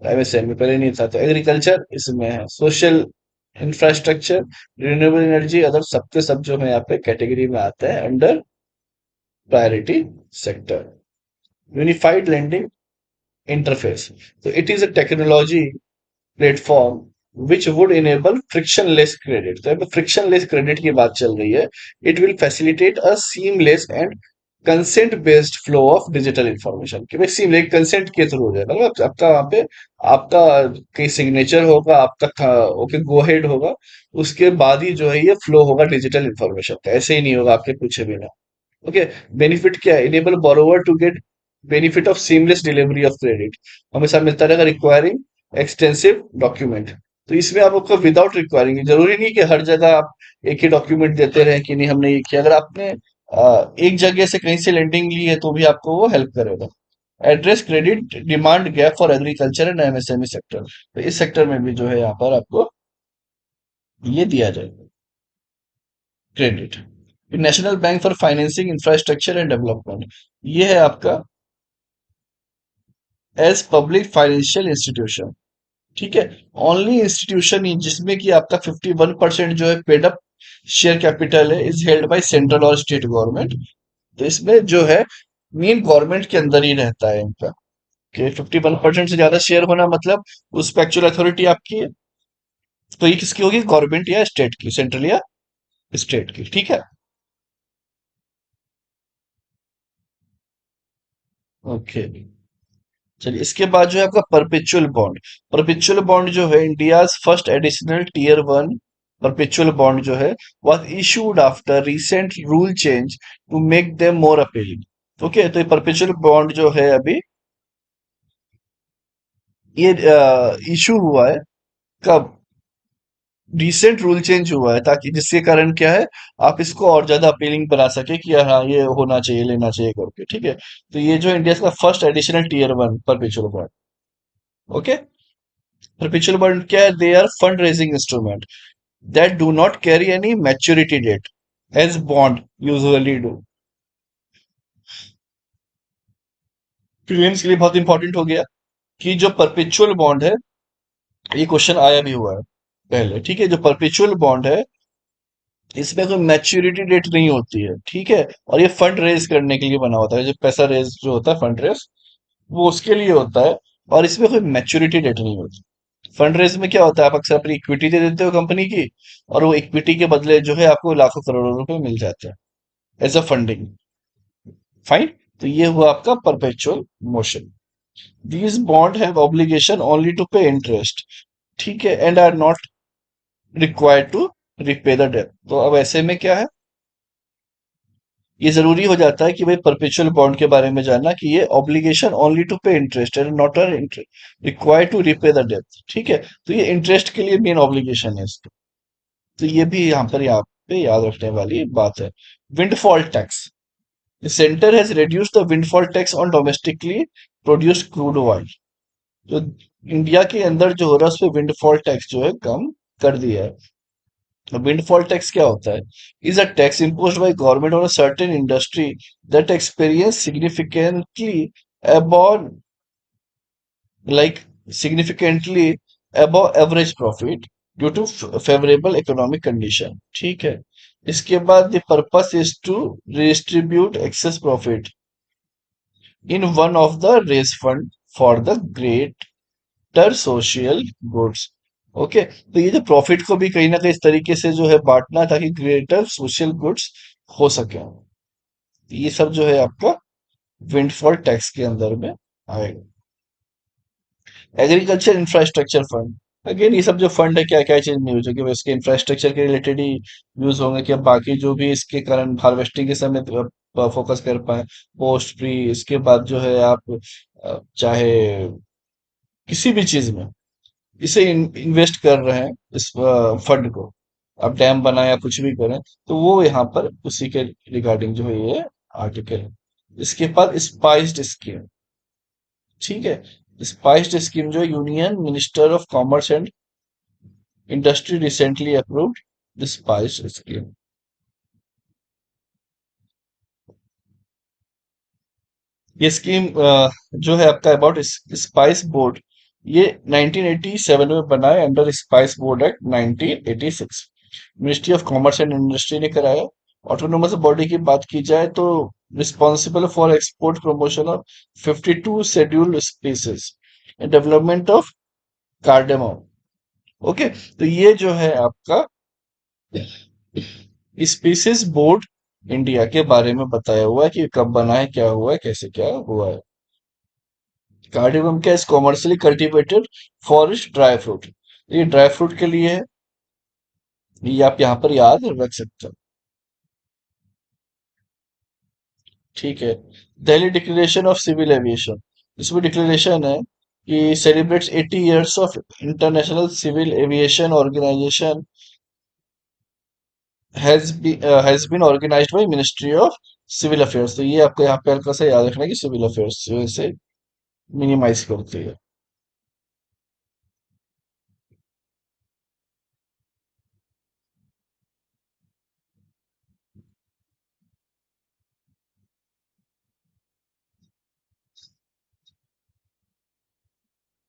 एमएसएमई पहले नहीं था। तो एग्रीकल्चर इसमें है, social infrastructure, renewable energy, other सबके सब जो है यहाँ पे कैटेगरी में आते हैं under priority sector. Unified lending interface. तो it is a technology platform which would enable frictionless credit. तो यहाँ पे फ्रिक्शनलेस क्रेडिट की बात चल रही है। It will facilitate a seamless and consent based flow of digital information, कि भाई सीमलेस कंसेंट के थ्रू हो जाएगा, मतलब आपका वहां पे आपका कहीं सिग्नेचर होगा, आपका ओके गो हेड होगा, उसके बाद ही जो है ये फ्लो होगा डिजिटल इंफॉर्मेशन का, ऐसे ही नहीं होगा आपके पूछे बिना। ओके। बेनिफिट क्या है, enable borrower to get benefit of seamless delivery of credit, हमेशा मिलता रहेगा रिक्वायरिंग एक्सटेंसिव डॉक्यूमेंट। तो इसमें आपको विदाउट रिक्वायरिंग, जरूरी नहीं कि हर जगह आप एक ही डॉक्यूमेंट देते रहे कि नहीं हमने ये किया। अगर आपने एक जगह से कहीं से लेंडिंग ली है तो भी आपको वो हेल्प करेगा। Address credit demand gap for agriculture and MSME sector, तो इस सेक्टर में भी जो है यहाँ पर आपको ये दिया जाएगा credit. National bank for financing infrastructure and development, ये है आपका एज पब्लिक फाइनेंशियल इंस्टीट्यूशन। ठीक है, ओनली इंस्टीट्यूशन जिसमें कि आपका 51% जो है पेड अप शेयर कैपिटल है इज हेल्ड बाय सेंट्रल और स्टेट गवर्नमेंट। तो इसमें जो है मेन गवर्नमेंट के अंदर ही रहता है इनका, कि 51% से ज्यादा शेयर होना मतलब उस पर एक्चुअल अथॉरिटी आपकी है। तो ये किसकी होगी, गवर्नमेंट या स्टेट की, सेंट्रल या स्टेट की। ठीक है, ओके। चलिए, इसके बाद जो है आपका परपेचुअल बॉन्ड। परपेचुअल बॉन्ड जो है India first additional tier one perpetual bond जो है was issued after recent rule change to make them more appealing। Okay, तो ये परपेचुअल बॉन्ड जो है अभी ये इशू हुआ है कब, रिसेंट रूल चेंज हुआ है, ताकि जिसके कारण क्या है, आप इसको और ज्यादा अपीलिंग बना सके कि हाँ ये होना चाहिए, लेना चाहिए करके। ठीक है, तो ये जो इंडिया का first additional tier one perpetual bond. Okay, perpetual bond क्या है, they are fund raising instrument that do not carry any maturity date as bond usually do। Prelims के लिए बहुत इंपॉर्टेंट हो गया कि जो परपेचुअल बॉन्ड है, ये क्वेश्चन आया भी हुआ है पहले। ठीक है, जो परपेचुअल बॉन्ड है इसमें कोई मैच्योरिटी डेट नहीं होती है। ठीक है, और ये फंड रेज करने के लिए बना होता है, जो पैसा रेज जो होता है फंड रेज, वो उसके लिए होता है। और इसमें कोई मैच्योरिटी डेट नहीं होती। फंड रेज में क्या होता है, आप अक्सर अपनी इक्विटी दे देते हो कंपनी की, और वो इक्विटी के बदले जो है आपको लाखों करोड़ों रुपए मिल जाते हैं एज अ फंडिंग। फाइन, तो ये हुआ आपका perpetual motion. These bond have obligation only to pay interest. ठीक है, and are not required to repay the debt. तो अब ऐसे में क्या है, ये जरूरी हो जाता है कि भाई परपेचुअल बॉन्ड के बारे में जानना कि ये obligation only to pay interest and not required to repay the debt. ठीक है, तो ये इंटरेस्ट के लिए मेन ऑब्लिगेशन है इसका। तो ये भी यहाँ पे याद रखने वाली बात है। Windfall tax, the center has reduced the windfall tax on domestically produced crude oil। जो इंडिया के अंदर जो हो रहा है उस पे विंडफॉल टैक्स जो है कम कर दिया है। विंडफॉल टैक्स क्या होता है, is a tax imposed by government on a certain industry that experience significantly above, like significantly above average profit due to favorable economic condition। ठीक है, इसके बाद the purpose is to redistribute excess profit in one of the raise fund for the greater social goods। Okay, तो ये जो प्रॉफिट को भी कहीं ना कहीं इस तरीके से जो है बांटना ताकि ग्रेटर सोशल गुड्स हो सके, ये सब जो है आपका विंडफॉल टैक्स के अंदर में आएगा। एग्रीकल्चर इंफ्रास्ट्रक्चर फंड, अगेन ये सब जो फंड है क्या क्या चीज में यूज होगी, इसके इंफ्रास्ट्रक्चर के रिलेटेड ही यूज होंगे, कि बाकी जो भी इसके कारण हार्वेस्टिंग के समय फोकस कर पाए। पोस्ट फ्री, इसके बाद जो है आप चाहे किसी भी चीज में इसे इन्वेस्ट कर रहे हैं इस फंड को, आप डैम बनाए या कुछ भी करें, तो वो यहाँ पर उसी के रिगार्डिंग जो है ये आर्टिकल है। इसके बाद स्पाइस्ड स्कीम। ठीक है, स्पाइस्ड स्कीम जो union minister of commerce and industry recently approved SPICED scheme. ये स्कीम जो है आपका अबाउट स्पाइस बोर्ड, ये 1987 में बना है under spice board act 1986। Ministry of commerce and industry ने कराया। ऑटोनोमस बॉडी की बात की जाए तो responsible for export promotion of 52 scheduled species and development of cardamom. Okay, तो ये जो है आपका स्पीसीज बोर्ड इंडिया के बारे में बताया हुआ है कि कब बना है, क्या हुआ है, कैसे क्या हुआ है। कार्डियम क्या, is commercially cultivated forest dry fruit, ये ड्राई फ्रूट के लिए है, ये आप यहाँ पर याद रख सकते हो। ठीक है, Delhi declaration of civil aviation, इसमें डिक्लेरेशन है कि celebrates 80 years of international civil aviation organization has been organized by ministry of civil affairs. तो ये आपको यहाँ पे हल्का सा याद रखना है कि सिविल अफेयर्स जो है इसे मिनिमाइज करती है।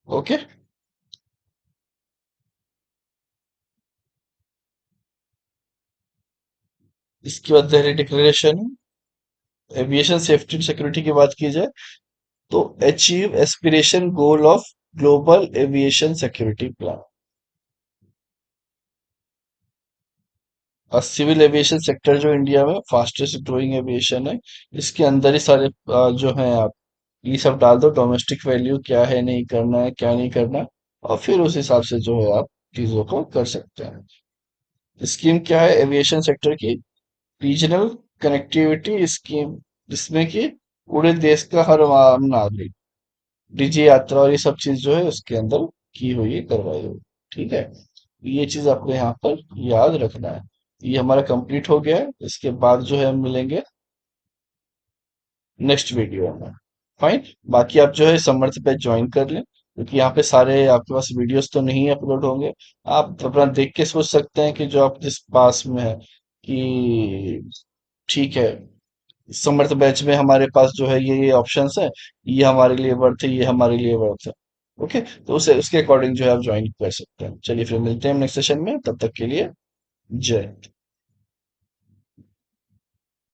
ओके। इसके बाद Delhi declaration. Aviation safety and security की बात की जाए तो achieve aspiration goal of global aviation security plan. और सिविल एविएशन सेक्टर जो इंडिया में फास्टेस्ट ग्रोइंग एविएशन है, इसके अंदर ही सारे जो है आप ये सब डाल दो, डोमेस्टिक वैल्यू क्या है, नहीं करना है, क्या नहीं करना, और फिर उस हिसाब से जो है आप चीजों को कर सकते हैं। स्कीम क्या है एविएशन सेक्टर की? रीजनल कनेक्टिविटी स्कीम, जिसमें कि पूरे देश का हर आम नागरिक डिजी यात्रा और ये सब चीज जो है उसके अंदर की हुई है, करवाई हुई। ठीक है, ये चीज आपको यहाँ पर याद रखना है। ये हमारा कंप्लीट हो गया है। इसके बाद जो है हम मिलेंगे नेक्स्ट वीडियो में। फाइन। बाकी आप जो है समर्थ पे ज्वाइन कर लें, क्योंकि यहाँ पे सारे आपके पास वीडियोस तो नहीं अपलोड होंगे। आप अपना देख के सोच सकते हैं कि जो आप जिस पास में है कि ठीक है, समर्थ बैच में हमारे पास जो है ये ऑप्शंस है, ये हमारे लिए वर्थ है, ये हमारे लिए वर्थ है। ओके, तो उसे उसके अकॉर्डिंग जो है आप ज्वाइन कर सकते हैं। चलिए फिर मिलते हैं नेक्स्ट सेशन में, तब तक के लिए जय हिंद।